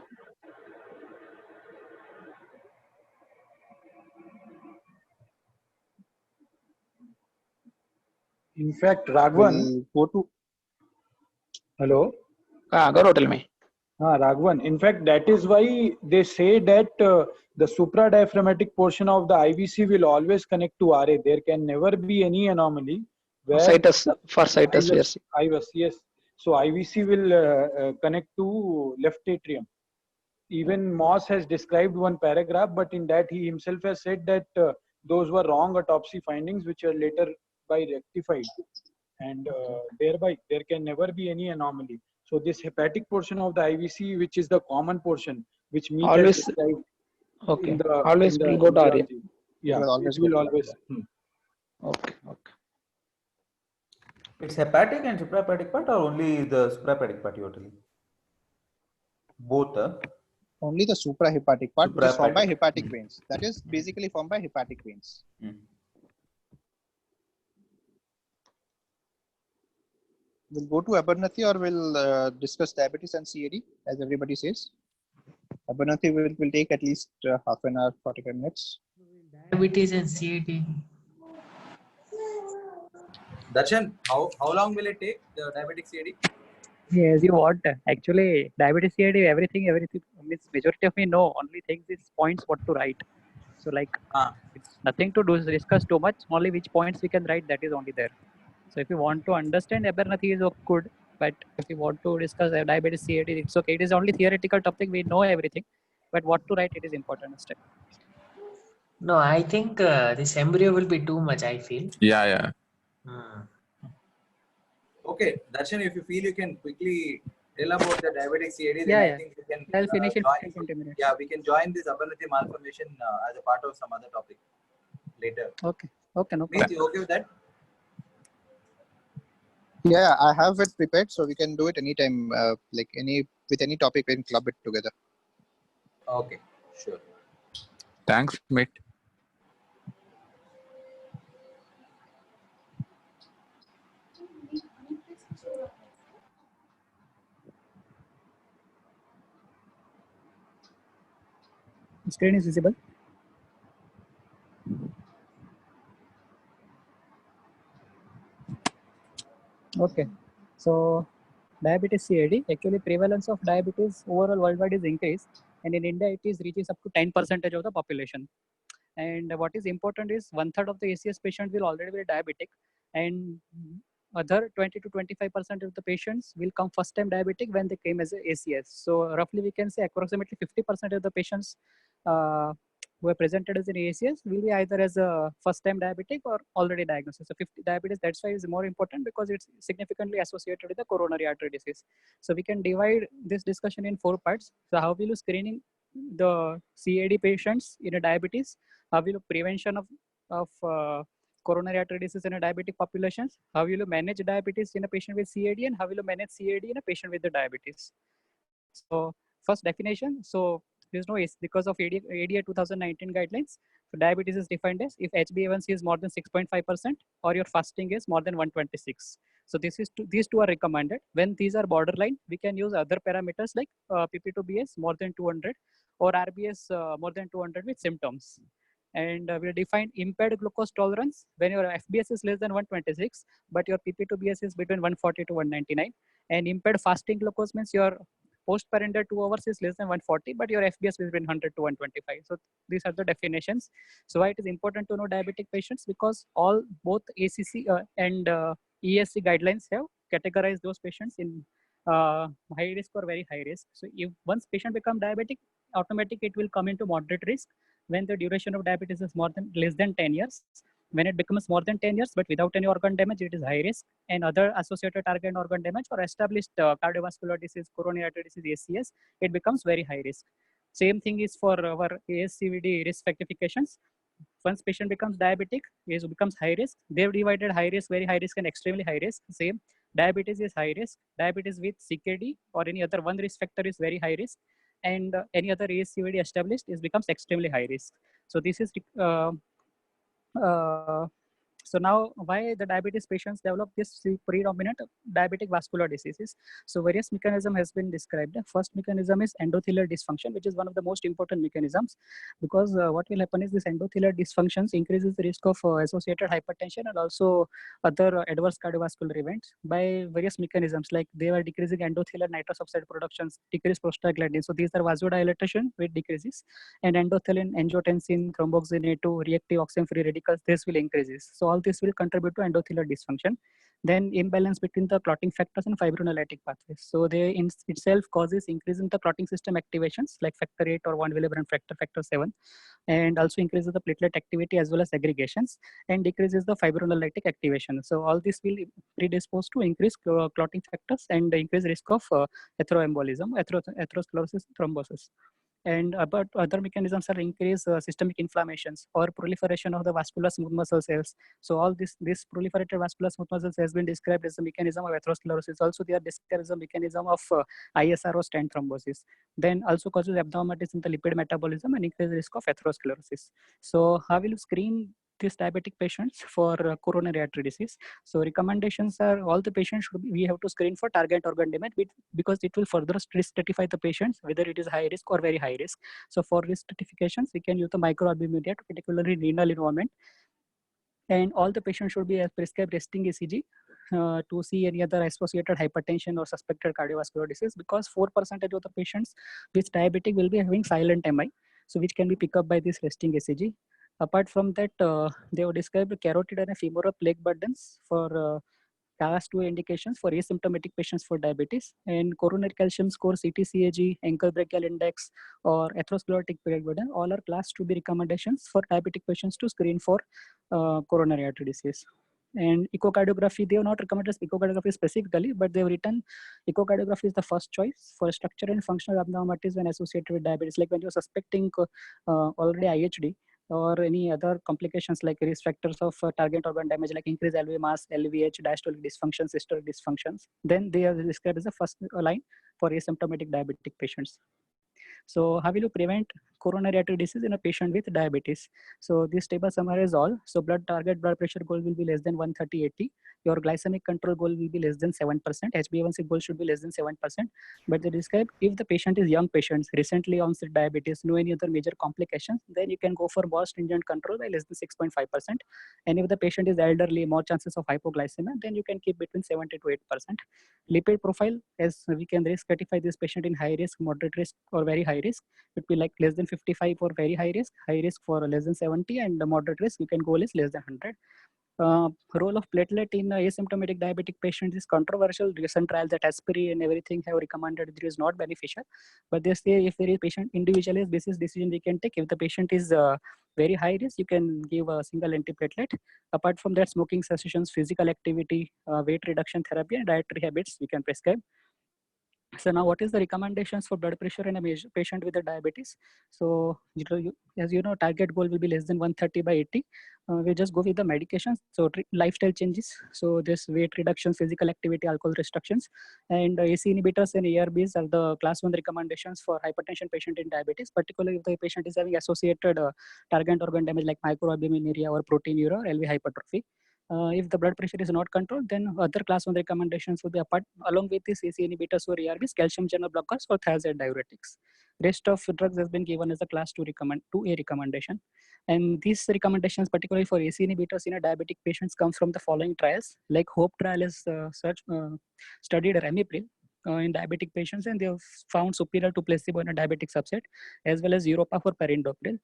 In fact, Raghavan,
we'll go to.
Hello.
Gaurav, tell me.
Raghavan, in fact, that is why they say that the supradiaphragmatic portion of the IVC will always connect to RA. There can never be any anomaly where
Situs, for situs, yes.
Yes. So IVC will connect to left atrium. Even Moss has described one paragraph, but in that he himself has said that those were wrong autopsy findings, which are later by rectified, and thereby there can never be any anomaly. So this hepatic portion of the IVC, which is the common portion, which Meet
always
has described,
okay, always will go to RA.
Yeah,
always
it will always.
Okay.
It's hepatic and suprahepatic part, or only the suprahepatic part you are telling? Both.
Only the suprahepatic part, which is formed by
Suprahepatic.
hepatic veins. That is basically formed by hepatic veins. We'll go to Abernathy, or we'll discuss diabetes and CAD, as everybody says. Abernathy will take at least half an hour, 45 minutes.
Diabetes and CAD.
Darshan, how long will it take, the diabetic CAD?
Yes, you want. Actually, diabetes CAD, everything means majority of me know only things is points what to write. So like it's nothing to discuss too much, only which points we can write, that is only there. So if you want to understand Abernathy is good, but if you want to discuss diabetes CAD, it's okay. It is only theoretical topic, we know everything, but what to write, it is important step.
No, I think this embryo will be too much, I feel.
Yeah. Okay, Darshan, if you feel you can quickly tell about the diabetic CAD, then I think you can
I'll finish in
join.
20 minutes.
Yeah, we can join this Abernathy malformation as a part of some other topic later.
Okay, no
Meet, you okay with that?
Yeah, I have it prepared, so we can do it anytime, with any topic, we can club it together.
Okay, sure.
Thanks, mate.
Screen is visible. Okay, so diabetes CAD, actually prevalence of diabetes overall worldwide is increased, and in India it is reaches up to 10% of the population. And what is important is 1/3 of the ACS patients will already be diabetic, and other 20 to 25% of the patients will come first time diabetic when they came as a ACS. So roughly we can say approximately 50% of the patients who are presented as an ACS will be either as a first-time diabetic or already diagnosed. So 50 diabetes, that's why is more important because it's significantly associated with the coronary artery disease. So we can divide this discussion in 4 parts. So how will you screening the CAD patients in a diabetes? How will you prevention of coronary artery disease in a diabetic population? How will you manage diabetes in a patient with CAD, and how will you manage CAD in a patient with the diabetes? So first definition. So there's no because of ADA 2019 guidelines. So diabetes is defined as if HbA1c is more than 6.5% or your fasting is more than 126. So these two are recommended. When these are borderline, we can use other parameters like PP2BS more than 200 or RBS more than 200 with symptoms. And we define impaired glucose tolerance when your FBS is less than 126, but your PP2BS is between 140 to 199. And impaired fasting glucose means your post-prandial 2 hours is less than 140, but your FBS is between 100 to 125. So these are the definitions. So why it is important to know diabetic patients, because both ACC and ESC guidelines have categorized those patients in high risk or very high risk. So if once patient become diabetic, automatically it will come into moderate risk when the duration of diabetes is less than 10 years. When it becomes more than 10 years but without any organ damage, it is high risk, and other associated target organ damage or established cardiovascular disease, coronary artery disease, ACS, it becomes very high risk. Same thing is for our ASCVD risk stratifications. Once patient becomes diabetic, it becomes high risk. They've divided high risk, very high risk, and extremely high risk. Same. Diabetes is high risk. Diabetes with CKD or any other one risk factor is very high risk, and any other ASCVD established becomes extremely high risk. So this is so now why the diabetes patients develop this predominant diabetic vascular diseases. So various mechanism has been described. The first mechanism is endothelial dysfunction, which is one of the most important mechanisms, because what will happen is this endothelial dysfunctions increases the risk of associated hypertension and also other adverse cardiovascular events by various mechanisms, like they are decreasing endothelial nitrous oxide productions, decrease prostaglandin. So these are vasodilatation which decreases, and endothelin, angiotensin, thromboxane A2, reactive oxygen-free radicals, this will increases. So all this will contribute to endothelial dysfunction. Then imbalance between the clotting factors and fibrinolytic pathways. So they in itself causes increase in the clotting system activations like factor 8 or 1 Willebrand factor 7, and also increases the platelet activity as well as aggregations, and decreases the fibrinolytic activation. So all this will predispose to increase clotting factors and increase risk of atheroembolism, atherosclerosis, thrombosis. And about other mechanisms are increased systemic inflammations or proliferation of the vascular smooth muscle cells. So all this proliferated vascular smooth muscle cells has been described as a mechanism of atherosclerosis. Also, they are described as a mechanism of ISR or stent thrombosis. Then also causes abnormalities in the lipid metabolism and increased risk of atherosclerosis. So how will you screen these diabetic patients for coronary artery disease? So recommendations are all the patients we have to screen for target organ damage because it will further risk stratify the patients whether it is high risk or very high risk. So for risk stratifications, we can use the microalbuminuria, particularly renal involvement, and all the patients should be prescribed resting ECG to see any other associated hypertension or suspected cardiovascular disease, because 4% of the patients with diabetic will be having silent MI, so which can be picked up by this resting ECG. Apart from that, they have described carotid and femoral plaque burdens for class 2 indications for asymptomatic patients for diabetes, and coronary calcium score, CT-CAG, ankle brachial index, or atherosclerotic plaque burden, all are class 2B recommendations for diabetic patients to screen for coronary artery disease. And echocardiography, they have not recommended echocardiography specifically, but they have written echocardiography is the first choice for structural and functional abnormalities when associated with diabetes, like when you're suspecting already IHD or any other complications like risk factors of target organ damage like increased LV mass, LVH, diastolic dysfunction, systolic dysfunctions. Then they are described as the first line for asymptomatic diabetic patients. So how will you prevent coronary artery disease in a patient with diabetes? So this table summarizes all. So target blood pressure goal will be less than 130/80. Your glycemic control goal will be less than 7%. HbA1c goal should be less than 7%. But they describe if the patient is young patients, recently onset diabetes, no any other major complications, then you can go for more stringent control by less than 6.5%. And if the patient is elderly, more chances of hypoglycemia, then you can keep between 70 to 8%. Lipid profile, as we can risk stratify this patient in high risk, moderate risk, or very high risk. It will be like less than 55 for very high risk for less than 70, and the moderate risk you can go less than 100. Role of platelet in asymptomatic diabetic patients is controversial. Recent trials that aspirin and everything have recommended it is not beneficial, but they say if there is patient individualized basis decision we can take. If the patient is very high risk, you can give a single antiplatelet. Apart from that, smoking cessations, physical activity, weight reduction therapy, and dietary habits we can prescribe. So now what is the recommendations for blood pressure in a patient with a diabetes? So as you know, target goal will be less than 130/80. We just go with the medications. So lifestyle changes. So this weight reduction, physical activity, alcohol restrictions, and AC inhibitors and ARBs are the class 1 recommendations for hypertension patient in diabetes, particularly if the patient is having associated target organ damage like microalbuminuria or proteinuria or LV hypertrophy. If the blood pressure is not controlled, then other class 1 recommendations will be apart along with this AC inhibitors or ARBs, calcium channel blockers or thiazide diuretics. Rest of drugs has been given as a class 2A recommendation. And these recommendations, particularly for AC inhibitors in a diabetic patients, come from the following trials. Like HOPE trial is studied ramipril in diabetic patients, and they have found superior to placebo in a diabetic subset, as well as Europa for perindopril.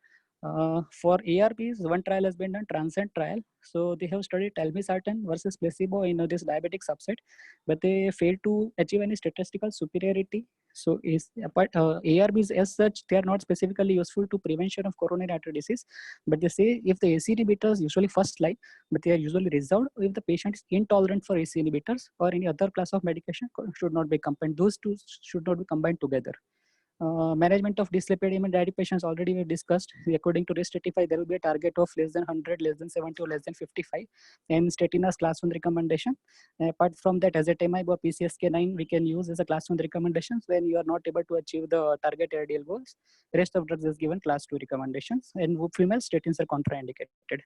For ARBs, one trial has been done, Transcend trial. So they have studied telmisartan versus placebo in this diabetic subset, but they failed to achieve any statistical superiority. So ARBs as such, they are not specifically useful to prevention of coronary artery disease, but they say if the AC inhibitors usually first line, but they are usually reserved if the patient is intolerant for AC inhibitors or any other class of medication should not be combined. Those two should not be combined together. Management of dyslipidemia in diabetic patients already we discussed. According to risk stratify, there will be a target of less than 100, less than 70, or less than 55. And statin as class 1 recommendation. Apart from that, ezetimibe or PCSK9 we can use as a class 1 recommendations when you are not able to achieve the target LDL goals. Rest of drugs is given class 2 recommendations. And female statins are contraindicated.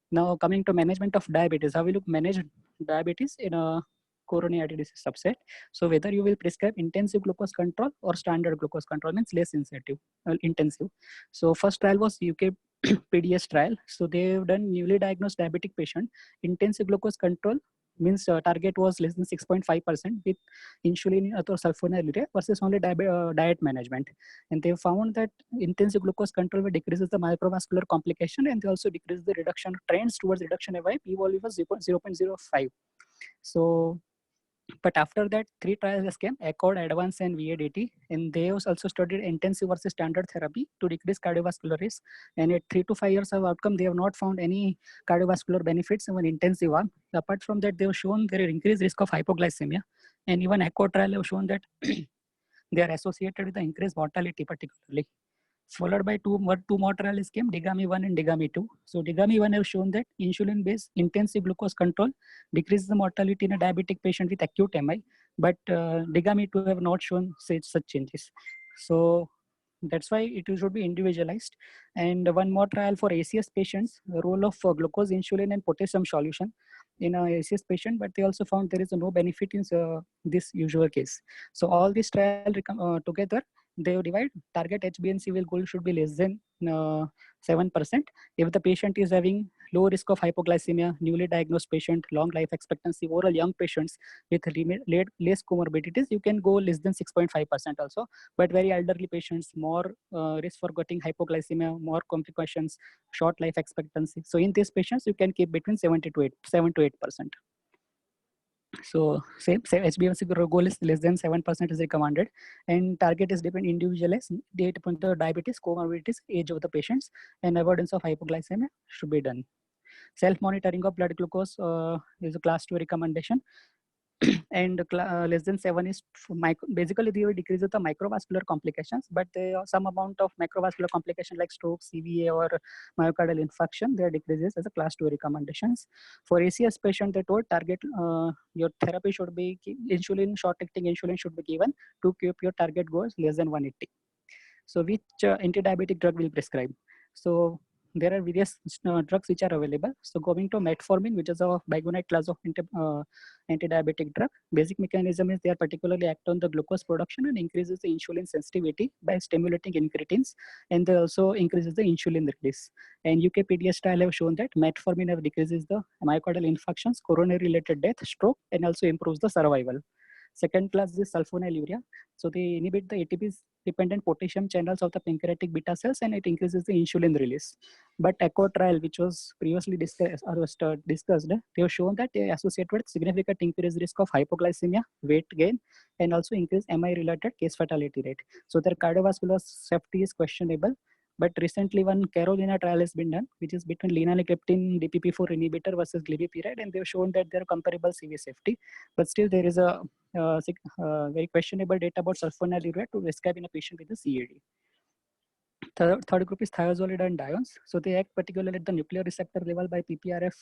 Now coming to management of diabetes, how will you manage diabetes in a coronary artery disease subset? So whether you will prescribe intensive glucose control or standard glucose control, means less intensive. So first trial was UK PDS trial. So they've done newly diagnosed diabetic patient. Intensive glucose control means target was less than 6.5% with insulin or sulfonylurea versus only diet management. And they found that intensive glucose control decreases the microvascular complication, and they also decrease the reduction trends towards reduction of p-value was 0.05. So but after that, 3 trials came, ACCORD, ADVANCE, and VADT, and they also studied intensive versus standard therapy to decrease cardiovascular risk. And at 3 to 5 years of outcome, they have not found any cardiovascular benefits in an intensive arm. Apart from that, they have shown there is increased risk of hypoglycemia. And even ACCORD trial have shown that they are associated with the increased mortality particularly. Followed by two more trials came, DIGAMI 1 and DIGAMI 2. So DIGAMI 1 have shown that insulin-based intensive glucose control decreases the mortality in a diabetic patient with acute MI, but DIGAMI 2 have not shown such changes. So that's why it should be individualized. And one more trial for ACS patients, the role of glucose, insulin, and potassium solution in a ACS patient, but they also found there is no benefit in this usual case. So all these trials together, they divide target HbA1c goal should be less than 7%. If the patient is having low risk of hypoglycemia, newly diagnosed patient, long life expectancy, oral young patients with less comorbidities, you can go less than 6.5% also. But very elderly patients, more risk for getting hypoglycemia, more complications, short life expectancy. So in these patients, you can keep between 7 to 8%. So same HbA1c goal is less than 7% is recommended, and target is depend individualized data point of diabetes, comorbidities, age of the patients, and avoidance of hypoglycemia should be done. Self-monitoring of blood glucose is a class 2 recommendation. And less than 7 is basically they will decrease the microvascular complications, but some amount of macrovascular complication like stroke, CVA, or myocardial infarction, there decreases as a class 2 recommendations. For ACS patient, they told target your therapy should be insulin, short-acting insulin should be given to keep your target goals less than 180. So which anti-diabetic drug will prescribe? So there are various drugs which are available. So going to metformin, which is a bigonite class of anti-diabetic drug. Basic mechanism is they are particularly act on the glucose production and increases the insulin sensitivity by stimulating incretins, and they also increases the insulin release. And UK PDS trial have shown that metformin have decreases the myocardial infarctions, coronary related death, stroke, and also improves the survival. Second class is sulfonylurea. So they inhibit the ATP-dependent potassium channels of the pancreatic beta cells, and it increases the insulin release. But ECHO trial, which was previously discussed, they have shown that they associate with significant increased risk of hypoglycemia, weight gain, and also increased MI-related case fatality rate. So their cardiovascular safety is questionable. But recently, one Carolina trial has been done, which is between linagliptin DPP4 inhibitor versus glimepiride, and they've shown that they're comparable CV safety. But still, there is a very questionable data about sulfonylurea to prescribe in a patient with a CAD. Third group is thiazolide and diones. So they act particularly at the nuclear receptor level by PPRF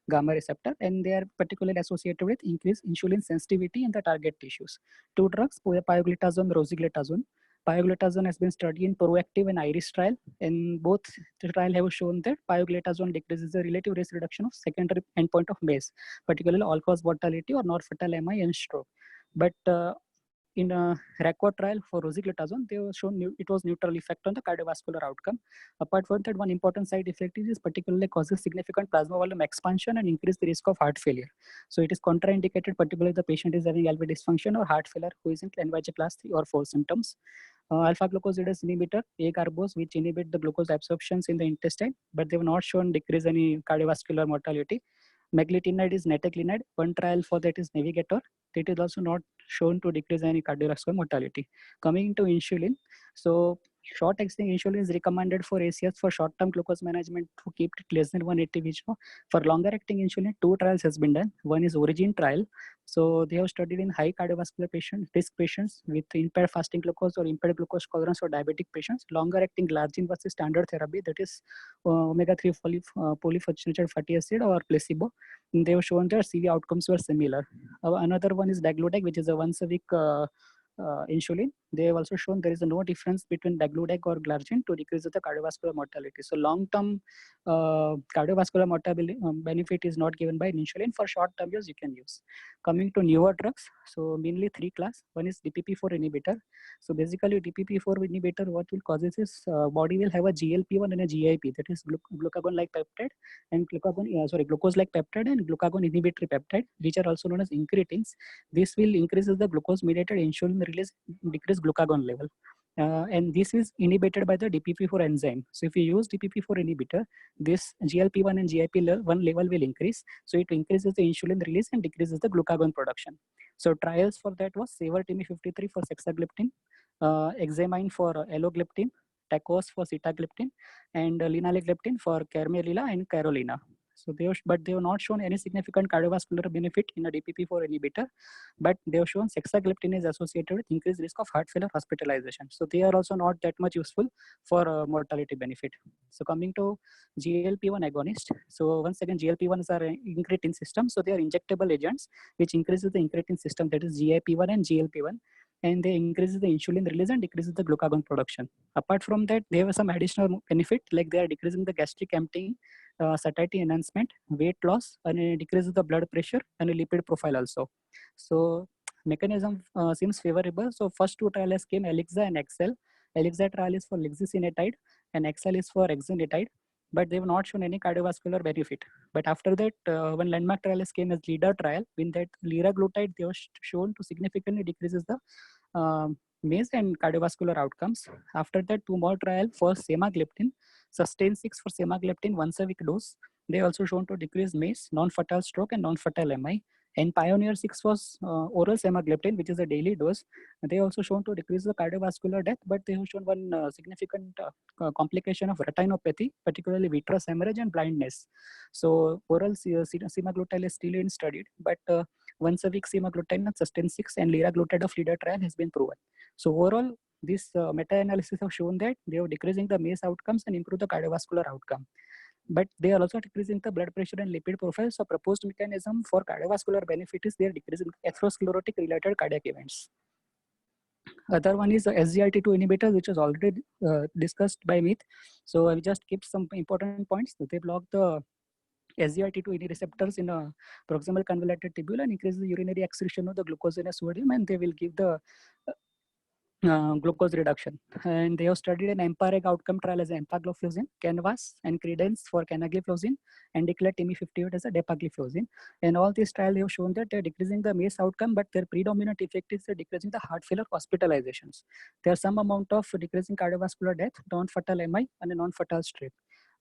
gamma receptor, and they are particularly associated with increased insulin sensitivity in the target tissues. Two drugs, pioglitazone, rosiglitazone. Pioglitazone has been studied in PROACTIVE and IRIS trial, and both the trial have shown that pioglitazone decreases the relative risk reduction of secondary endpoint of MACE, particularly all-cause mortality or non-fatal MI and stroke. But in a RACO trial for rosiglitazone, they have shown it was neutral effect on the cardiovascular outcome. Apart from that, one important side effect is particularly causes significant plasma volume expansion and increase the risk of heart failure. So it is contraindicated, particularly if the patient is having LV dysfunction or heart failure who is in NYHA class 3 or 4 symptoms. Alpha glucosidase inhibitor, agarbose, which inhibit the glucose absorptions in the intestine, but they have not shown decrease any cardiovascular mortality. Meglitinide is nateclinide. One trial for that is Navigator. It is also not shown to decrease any cardiovascular mortality. Coming to insulin, so short-acting insulin is recommended for ACS for short-term glucose management to keep it less than 180 VGO. For longer-acting insulin, 2 trials has been done. One is Origin trial. So they have studied in high cardiovascular risk patients with impaired fasting glucose or impaired glucose tolerance or diabetic patients. Longer-acting glargine versus standard therapy, that is omega-3 polyphenolic fatty acid or placebo. And they have shown that CV outcomes were similar. Another one is Dagludec, which is a once-a-week insulin. They have also shown there is no difference between Dagludec or glargine to decrease the cardiovascular mortality. So long-term cardiovascular mortality benefit is not given by insulin. For short-term use, you can use. Coming to newer drugs, so mainly 3 class. One is DPP4 inhibitor. So basically, DPP4 inhibitor, what will cause is body will have a GLP-1 and a GIP, that is glucagon-like peptide and glucose-like peptide and glucagon inhibitory peptide, which are also known as incretins. This will increase the glucose-mediated insulin release, decrease glucagon level. And this is inhibited by the DPP4 enzyme. So if you use DPP4 inhibitor, this GLP-1 and GIP-1 level will increase. So it increases the insulin release and decreases the glucagon production. So trials for that was SAVOR-TIMI-53 for sexagliptin, Examine for alogliptin, Tacos for sitagliptin, and linagliptin for Carmelila and Carolina. So they have not shown any significant cardiovascular benefit in a DPP4 inhibitor, but they have shown sexagliptin is associated with increased risk of heart failure hospitalization. So they are also not that much useful for mortality benefit. So coming to GLP-1 agonist. So once again, GLP-1s are incretin system. So they are injectable agents which increases the incretin system, that is GIP-1 and GLP-1. And they increases the insulin release and decreases the glucagon production. Apart from that, they have some additional benefit, like they are decreasing the gastric emptying, satiety enhancement, weight loss, and it decreases the blood pressure and a lipid profile also. So mechanism seems favorable. So first 2 trials came Elixa and Excel. Elixa trial is for lixisenatide and Excel is for exenatide, but they have not shown any cardiovascular benefit. But after that, one landmark trial came as LEADER trial. In that liraglutide, they were shown to significantly decreases the MACE and cardiovascular outcomes. After that, 2 more trial for semagliptin, SUSTAIN 6 for semagliptin once-a-week dose. They also shown to decrease MACE, non-fatal stroke, and non-fatal MI. And Pioneer 6 was oral semagliptin, which is a daily dose. They also shown to decrease the cardiovascular death, but they have shown one significant complication of retinopathy, particularly vitreous hemorrhage and blindness. So oral semaglutide is still in studied, but once a week semaglutide and SUSTAIN 6 and liraglutide of LEADER trial has been proven. So overall, this meta-analysis have shown that they are decreasing the MACE outcomes and improve the cardiovascular outcome. But they are also decreasing the blood pressure and lipid profile. So proposed mechanism for cardiovascular benefit is they are decreasing atherosclerotic related cardiac events. Other one is the SGLT2 inhibitor, which was already discussed by Meet. So I just keep some important points. They block the SGLT2 receptors in a proximal convoluted tubule and increase the urinary excretion of the glucose and sodium, and they will give the glucose reduction. And they have studied an EMPA-REG outcome trial as empagliflozin, CANVAS, and CREDENCE for canagliflozin, and declared TIMI58 as a dapagliflozin. And all these trials have shown that they're decreasing the MACE outcome, but their predominant effect is decreasing the heart failure hospitalizations. There's some amount of decreasing cardiovascular death, non-fatal MI, and a non-fatal stroke.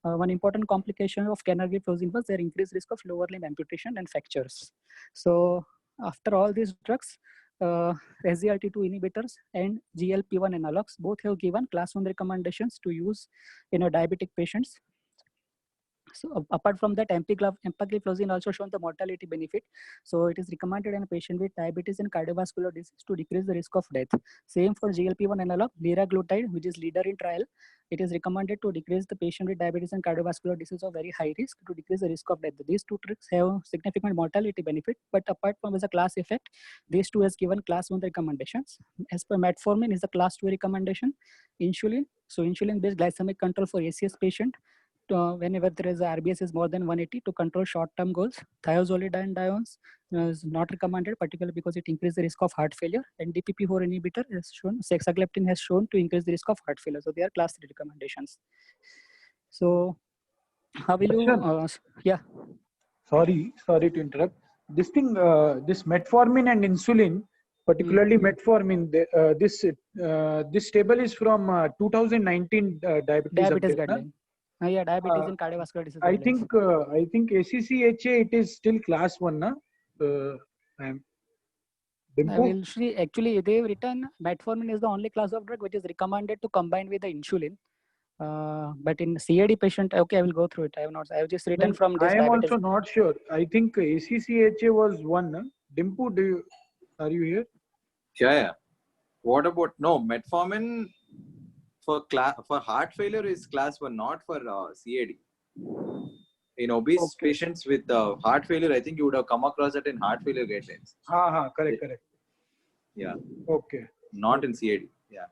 One important complication of canagliflozin was their increased risk of lower limb amputation and fractures. So after all these drugs, SGLT2 inhibitors and GLP-1 analogs both have given class 1 recommendations to use in diabetic patients. So apart from that, empagliflozin also shown the mortality benefit. So it is recommended in a patient with diabetes and cardiovascular disease to decrease the risk of death. Same for GLP-1 analog, liraglutide, which is leader in trial. It is recommended to decrease the patient with diabetes and cardiovascular disease of very high risk to decrease the risk of death. These two drugs have significant mortality benefit, but apart from as a class effect, these two has given class 1 recommendations. As per metformin is a class 2 recommendation. Insulin, so insulin-based glycemic control for ACS patient. Whenever there is a RBS is more than 180 to control short-term goals. Thiazolidine is not recommended, particularly because it increases the risk of heart failure. And DPP-4 inhibitor is shown, sexagliptin has shown to increase the risk of heart failure. So they are class 3 recommendations. So how will you? Yeah.
Sorry to interrupt. This thing, this metformin and insulin, particularly metformin, this table is from 2019 diabetes
guideline. Yeah, diabetes and cardiovascular disease.
I think ACC-HA, it is still class 1, na?
Actually, they've written metformin is the only class of drug which is recommended to combine with the insulin. But in CAD patient, okay, I will go through it. I have just written from this.
I am also not sure. I think ACC-HA was 1. Na? Dimpu, are you here?
Yeah. What about metformin? For heart failure is class 1, not for CAD. In obese patients with heart failure, I think you would have come across it in heart failure guidelines.
Correct.
Yeah.
Okay.
Not in CAD. Yeah.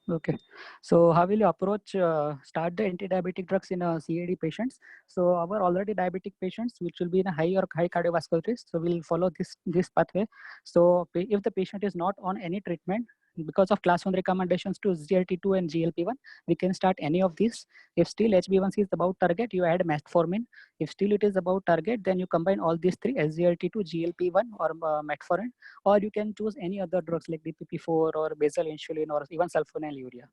Okay. So how will you approach start the anti-diabetic drugs in CAD patients? So our already diabetic patients, which will be in a high cardiovascular risk, so we'll follow this pathway. So if the patient is not on any treatment, because of class 1 recommendations to SGLT2 and GLP-1, we can start any of these. If still HbA1c is about target, you add metformin. If still it is about target, then you combine all these three, SGLT2, GLP-1 or metformin, or you can choose any other drugs like DPP-4 or basal insulin or even sulfonylurea.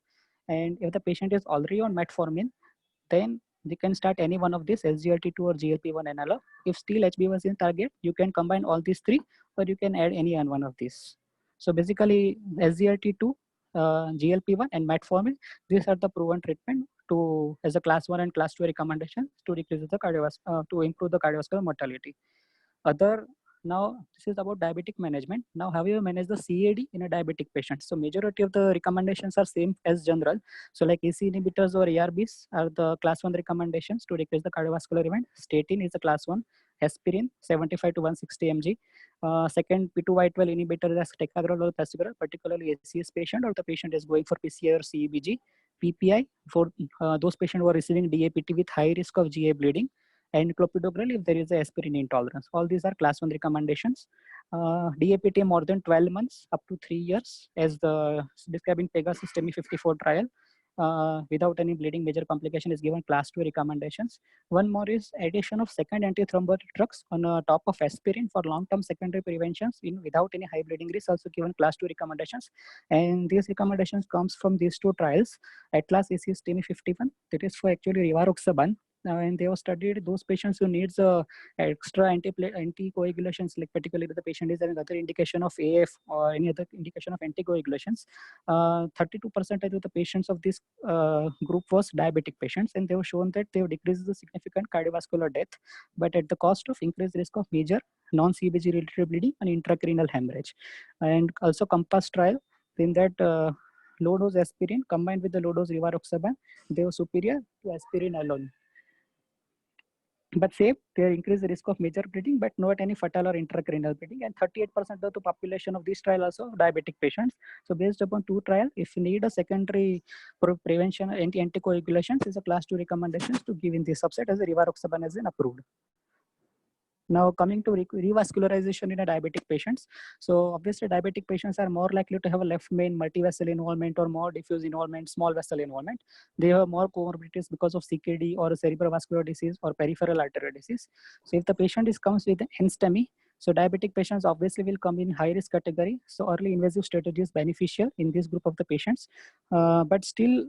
And if the patient is already on metformin, then you can start any one of these, SGLT2 or GLP-1 analog. If still HbA1c is target, you can combine all these three, or you can add any one of these. So basically, SGLT2, GLP-1, and metformin, these are the proven treatment as a class 1 and class 2 recommendations to decrease the to improve the cardiovascular mortality. Now this is about diabetic management. Now how you manage the CAD in a diabetic patient? So majority of the recommendations are same as general. So like AC inhibitors or ARBs are the class 1 recommendations to decrease the cardiovascular event. Statin is a class 1. Aspirin 75 to 160 mg. Second, P2Y12 inhibitor is ticagrelor or prasugrel, particularly ACS patient or the patient is going for PCI or CEBG. PPI for those patients who are receiving DAPT with high risk of GA bleeding. And clopidogrel if there is a aspirin intolerance. All these are class 1 recommendations. DAPT more than 12 months up to 3 years as described in Pegasus TIMI54 trial. Without any bleeding major complication is given class 2 recommendations. One more is addition of second antithrombotic drugs on top of aspirin for long-term secondary preventions without any high bleeding risk, also given class 2 recommendations. And these recommendations comes from these two trials. Atlas ACS TIMI51, that is for actually rivaroxaban. And they have studied those patients who needs extra anticoagulations, like particularly the patient is having other indication of AF or any other indication of anticoagulations. 32% of the patients of this group was diabetic patients, and they have shown that they have decreased the significant cardiovascular death, but at the cost of increased risk of major non-CBG related bleeding and intracranial hemorrhage. And also COMPASS trial, in that low dose aspirin combined with the low dose rivaroxaban, they were superior to aspirin alone. But safe, they increase the risk of major bleeding, but not any fatal or intracranial bleeding. And 38% of the population of this trial also diabetic patients. So based upon two trials, if you need a secondary prevention anticoagulations, is a class 2 recommendations to give in this subset as a rivaroxaban has been approved. Now coming to revascularization in a diabetic patients. So obviously diabetic patients are more likely to have a left main multivessel involvement or more diffuse involvement, small vessel involvement. They have more comorbidities because of CKD or cerebrovascular disease or peripheral arterial disease. So if the patient comes with an NSTEMI, so diabetic patients obviously will come in high risk category. So early invasive strategy is beneficial in this group of the patients, but still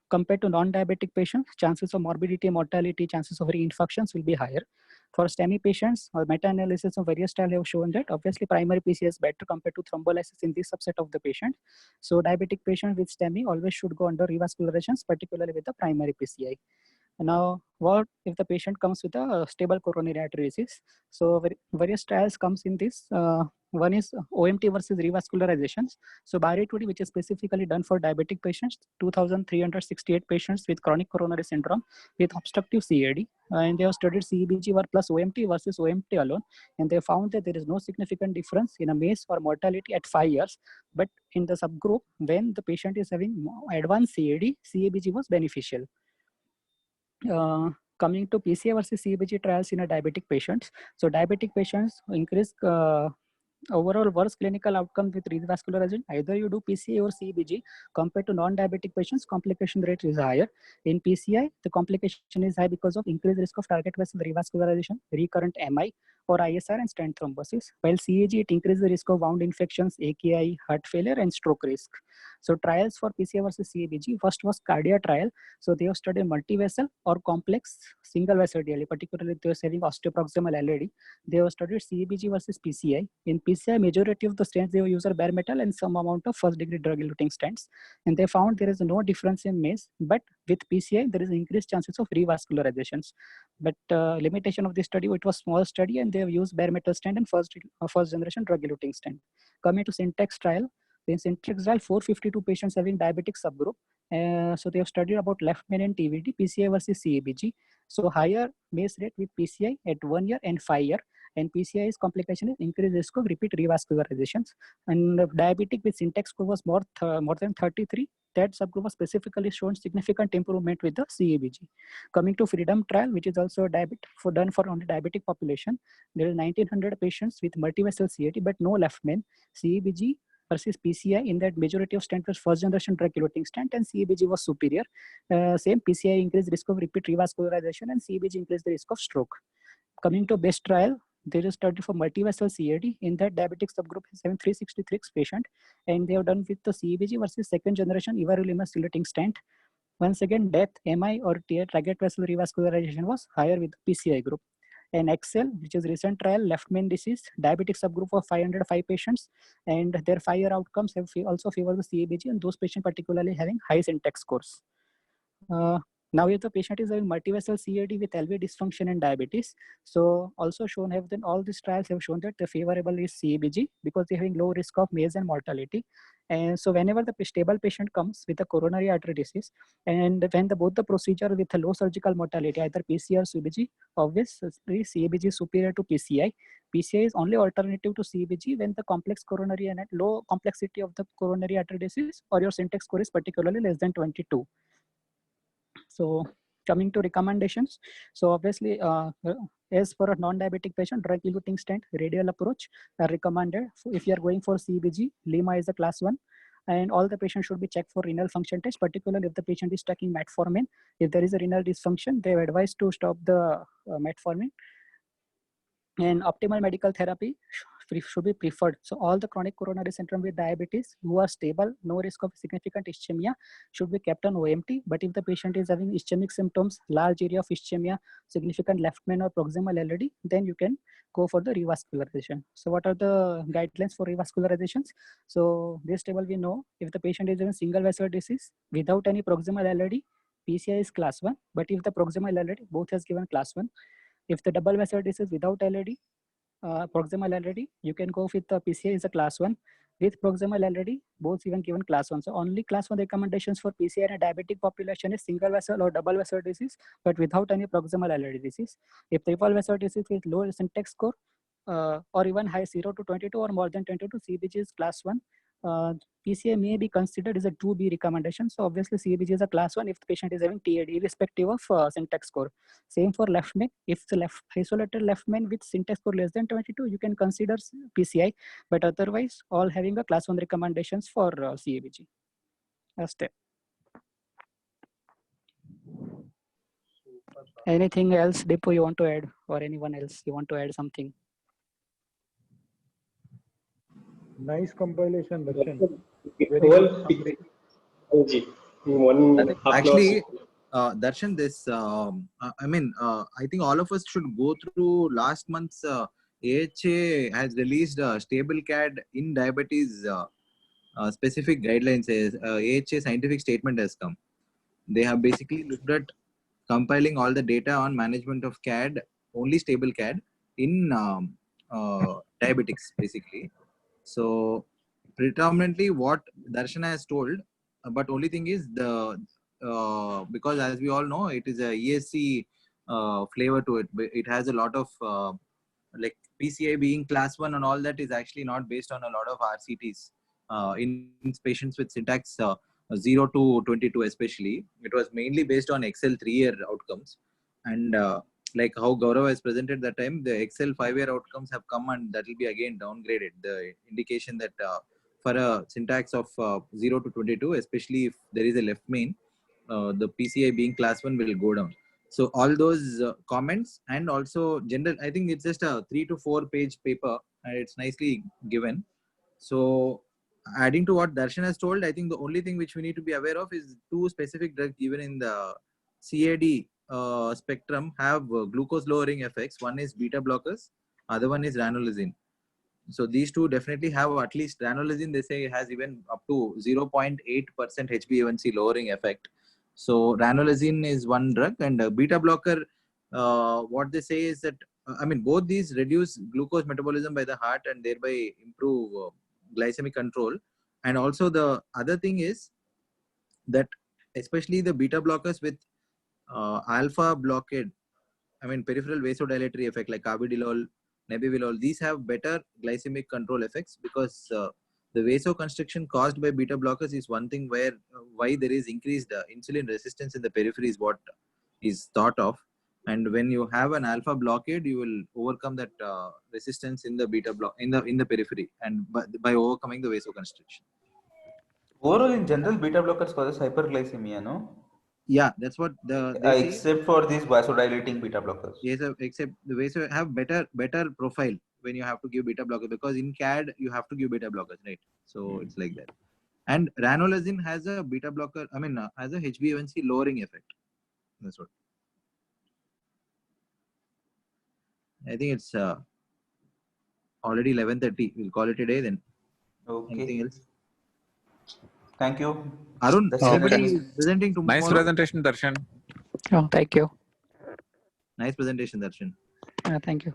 compared to non-diabetic patients, chances of morbidity, mortality, chances of reinfections will be higher. For STEMI patients, meta-analysis of various trials have shown that obviously primary PCI is better compared to thrombolysis in this subset of the patient. So diabetic patients with STEMI always should go under revascularizations, particularly with the primary PCI. Now, what if the patient comes with a stable coronary artery disease? So various trials comes in this. One is OMT versus revascularizations. So BARI-2D, which is specifically done for diabetic patients, 2,368 patients with chronic coronary syndrome with obstructive CAD. And they have studied CEBG plus OMT versus OMT alone. And they found that there is no significant difference in a MACE or mortality at 5 years. But in the subgroup, when the patient is having advanced CAD, CEBG was beneficial. Coming to PCI versus CEBG trials in a diabetic patients. So diabetic patients increase overall worse clinical outcome with revascularization. Either you do PCI or CEBG. Compared to non-diabetic patients, complication rate is higher. In PCI, the complication is high because of increased risk of target vessel revascularization, recurrent MI or ISR and stent thrombosis. While CAG, it increases the risk of wound infections, AKI, heart failure and stroke risk. So trials for PCI versus CEBG, first was cardiac trial. So they have studied multivessel or complex single vessel DLE, particularly they were having osteoproximal LAD. They have studied CEBG versus PCI. In PCI, majority of the stents they use are bare metal and some amount of first degree drug eluting stents. And they found there is no difference in MACE, but with PCI, there is increased chances of revascularizations. But limitation of this study, it was small study and they have used bare metal stent and first generation drug eluting stent. Coming to Syntex trial, in Syntex trial, 452 patients having diabetic subgroup. So they have studied about left main and TVD, PCI versus CEBG. So higher MACE rate with PCI at 1 year and 5 year. And PCI's complication is increased risk of repeat revascularizations. And diabetic with Syntex score was more than 33. That subgroup was specifically shown significant improvement with the CEBG. Coming to Freedom trial, which is also done for only diabetic population, there is 1900 patients with multivessel CAD, but no left main. CEBG versus PCI, in that majority of stent was first generation drug eluting stent and CEBG was superior. Same PCI increased risk of repeat revascularization and CEBG increased the risk of stroke. Coming to BEST trial, there is a study for multivessel CAD. In that diabetic subgroup is 366 patients and they have done with the CEBG versus second generation everolimus eluting stent. Once again, death, MI or target vessel revascularization was higher with the PCI group. And EXCEL, which is recent trial, left main disease, diabetic subgroup of 505 patients, and their 5-year outcomes have also favored the CEBG, and those patients particularly having high Syntex scores. Now, if the patient is having multivessel CAD with LV dysfunction and diabetes, so also shown have then all these trials have shown that the favorable is CEBG because they're having low risk of MACE and mortality. And so whenever the stable patient comes with a coronary artery disease, and when both the procedure with a low surgical mortality, either PCI or CEBG, obviously CEBG is superior to PCI. PCI is only alternative to CEBG when the complex coronary and low complexity of the coronary artery disease or your Syntex score is particularly less than 22. So coming to recommendations, so obviously as for a non-diabetic patient, drug eluting stent, radial approach are recommended. If you are going for CEBG, Lima is a class 1. And all the patients should be checked for renal function test, particularly if the patient is taking metformin. If there is a renal dysfunction, they are advised to stop the metformin. And optimal medical therapy should be preferred. So all the chronic coronary syndrome with diabetes who are stable, no risk of significant ischemia, should be kept on OMT. But if the patient is having ischemic symptoms, large area of ischemia, significant left main or proximal LAD, then you can go for the revascularization. So what are the guidelines for revascularizations? So this table we know if the patient is having single vessel disease without any proximal LAD, PCI is class 1. But if the proximal LAD, both has given class 1. If the double vessel disease without LAD, proximal LAD, you can go with the PCI is a class 1. With proximal LAD, both even given class 1. So only class 1 recommendations for PCI in a diabetic population is single vessel or double vessel disease, but without any proximal LAD disease. If triple vessel disease with low Syntex score or even high 0 to 22 or more than 22, CBG is class 1. PCI may be considered as a 2B recommendation. So obviously CABG is a class 1 if the patient is having TAD irrespective of syntax score. Same for left main. If the isolated left main with syntax score less than 22, you can consider PCI, but otherwise all having a class 1 recommendations for CABG. Step. Anything else, Deepu, you want to add, or anyone else you want to add something?
Nice compilation, Darshan. Very good summary.
Actually, Darshan, this I think all of us should go through last month's AHA has released stable CAD in diabetes specific guidelines. AHA scientific statement has come. They have basically looked at compiling all the data on management of CAD, only stable CAD in diabetics basically. So predominantly what Darshana has told, but only thing is the because as we all know, it is a ESC flavor to it. It has a lot of like PCI being class 1 and all that is actually not based on a lot of RCTs in patients with syntax 0 to 22 especially. It was mainly based on Excel 3-year outcomes, and like how Gaurav has presented that time, the Excel 5-year outcomes have come and that will be again downgraded. The indication that for a syntax of 0 to 22, especially if there is a left main, the PCI being class 1 will go down. So all those comments, and also general, I think it's just a 3 to 4 page paper and it's nicely given. So adding to what Darshan has told, I think the only thing which we need to be aware of is 2 specific drugs given in the CAD spectrum have glucose lowering effects. One is beta blockers, other one is ranolazine. So these two definitely have, at least ranolazine they say has even up to 0.8% HbA1c lowering effect. So ranolazine is one drug, and beta blocker, what they say is that both these reduce glucose metabolism by the heart and thereby improve glycemic control. And also the other thing is that especially the beta blockers with alpha blockade, peripheral vasodilatory effect like carvedilol, nebivolol, these have better glycemic control effects because the vasoconstriction caused by beta blockers is one thing where why there is increased insulin resistance in the periphery is what is thought of. And when you have an alpha blockade, you will overcome that resistance in the beta block in the periphery, and by overcoming the vasoconstriction.
Overall, in general, beta blockers causes hyperglycemia, no?
Yeah, that's what they
except for these vasodilating beta blockers.
Yes, except the vaso have better profile when you have to give beta blocker, because in CAD you have to give beta blockers, right? So it's like that. And ranolazine has a beta blocker, has a HbA1c lowering effect. That's what. I think it's already 11:30. We'll call it a day then.
Okay.
Anything else?
Thank you.
Arun, anybody is presenting tomorrow?
Nice presentation, Darshan.
Oh, thank you.
Nice presentation, Darshan.
Thank you.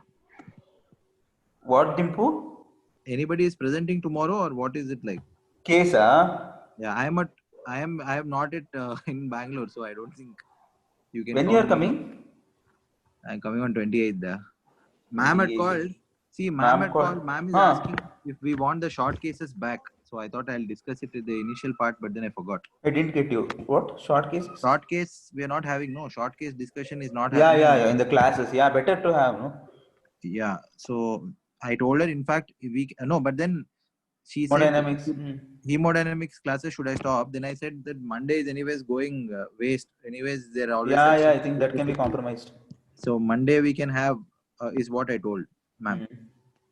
What, Dimpu?
Anybody is presenting tomorrow, or what is it like?
Case,
Yeah, I am not at in Bangalore, so I don't think you can.
When you are coming?
I'm coming on 28th. Ma'am had called. See, ma'am had called. Ma'am is asking if we want the short cases back. So I thought I'll discuss it in the initial part, but then I forgot.
I didn't get you. What? Short cases?
Short case, we are not having. No, short case discussion is not
happening.
Yeah,
in the classes. Yeah, better to have, no?
Yeah. So I told her, in fact, no, but then she said hemodynamics classes should I stop? Then I said that Monday is anyways going waste. Anyways, there are always.
Yeah, I think that can be compromised.
So Monday we can have is what I told ma'am.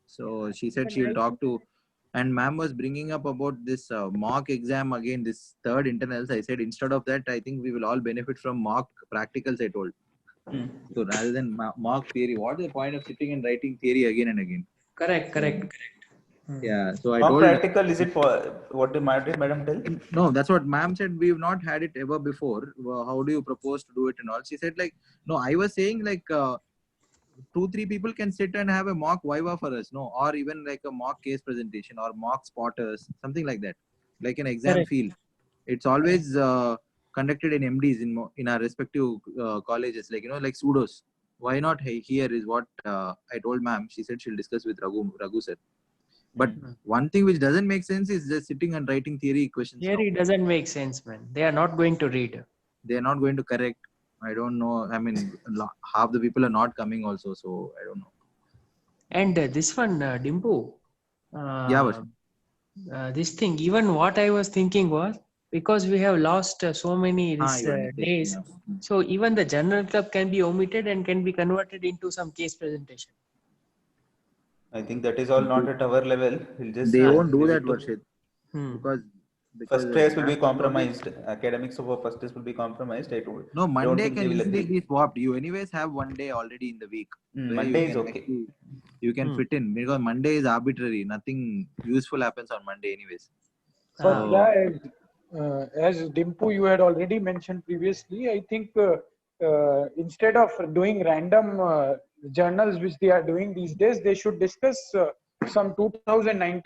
So she said she will talk to, and ma'am was bringing up about this mock exam again, this third internals. I said instead of that, I think we will all benefit from mock practicals, I told. So rather than mock theory, what is the point of sitting and writing theory again and again?
Correct.
Yeah, so I
mock
told.
Practical, is it for what did madam tell?
No, that's what ma'am said. We've not had it ever before. How do you propose to do it and all? She said like, no, I was saying like 2-3 people can sit and have a mock viva for us, no, or even like a mock case presentation or mock spotters, something like that, like an exam field. It's always conducted in MDs in our respective colleges, like like pseudos. Why not here is what I told ma'am. She said she'll discuss with Raghu sir. But one thing which doesn't make sense is just sitting and writing theory equations.
Theory doesn't make sense, man. They are not going to read.
They are not going to correct. I don't know. I mean, half the people are not coming also, so I don't know.
And this one, Dimpu.
Yeah,
this thing, even what I was thinking was, because we have lost so many days, so even the general club can be omitted and can be converted into some case presentation.
I think that is all not at our level. We'll just
they won't do that, Varshit, because
first test will be compromised. Academics of first test will be compromised. I told.
No, Monday can easily be swapped. You anyways have one day already in the week.
Monday is okay.
You can fit in because Monday is arbitrary. Nothing useful happens on Monday anyways.
But as Dimpu, you had already mentioned previously, I think instead of doing random journals which they are doing these days, they should discuss some 2019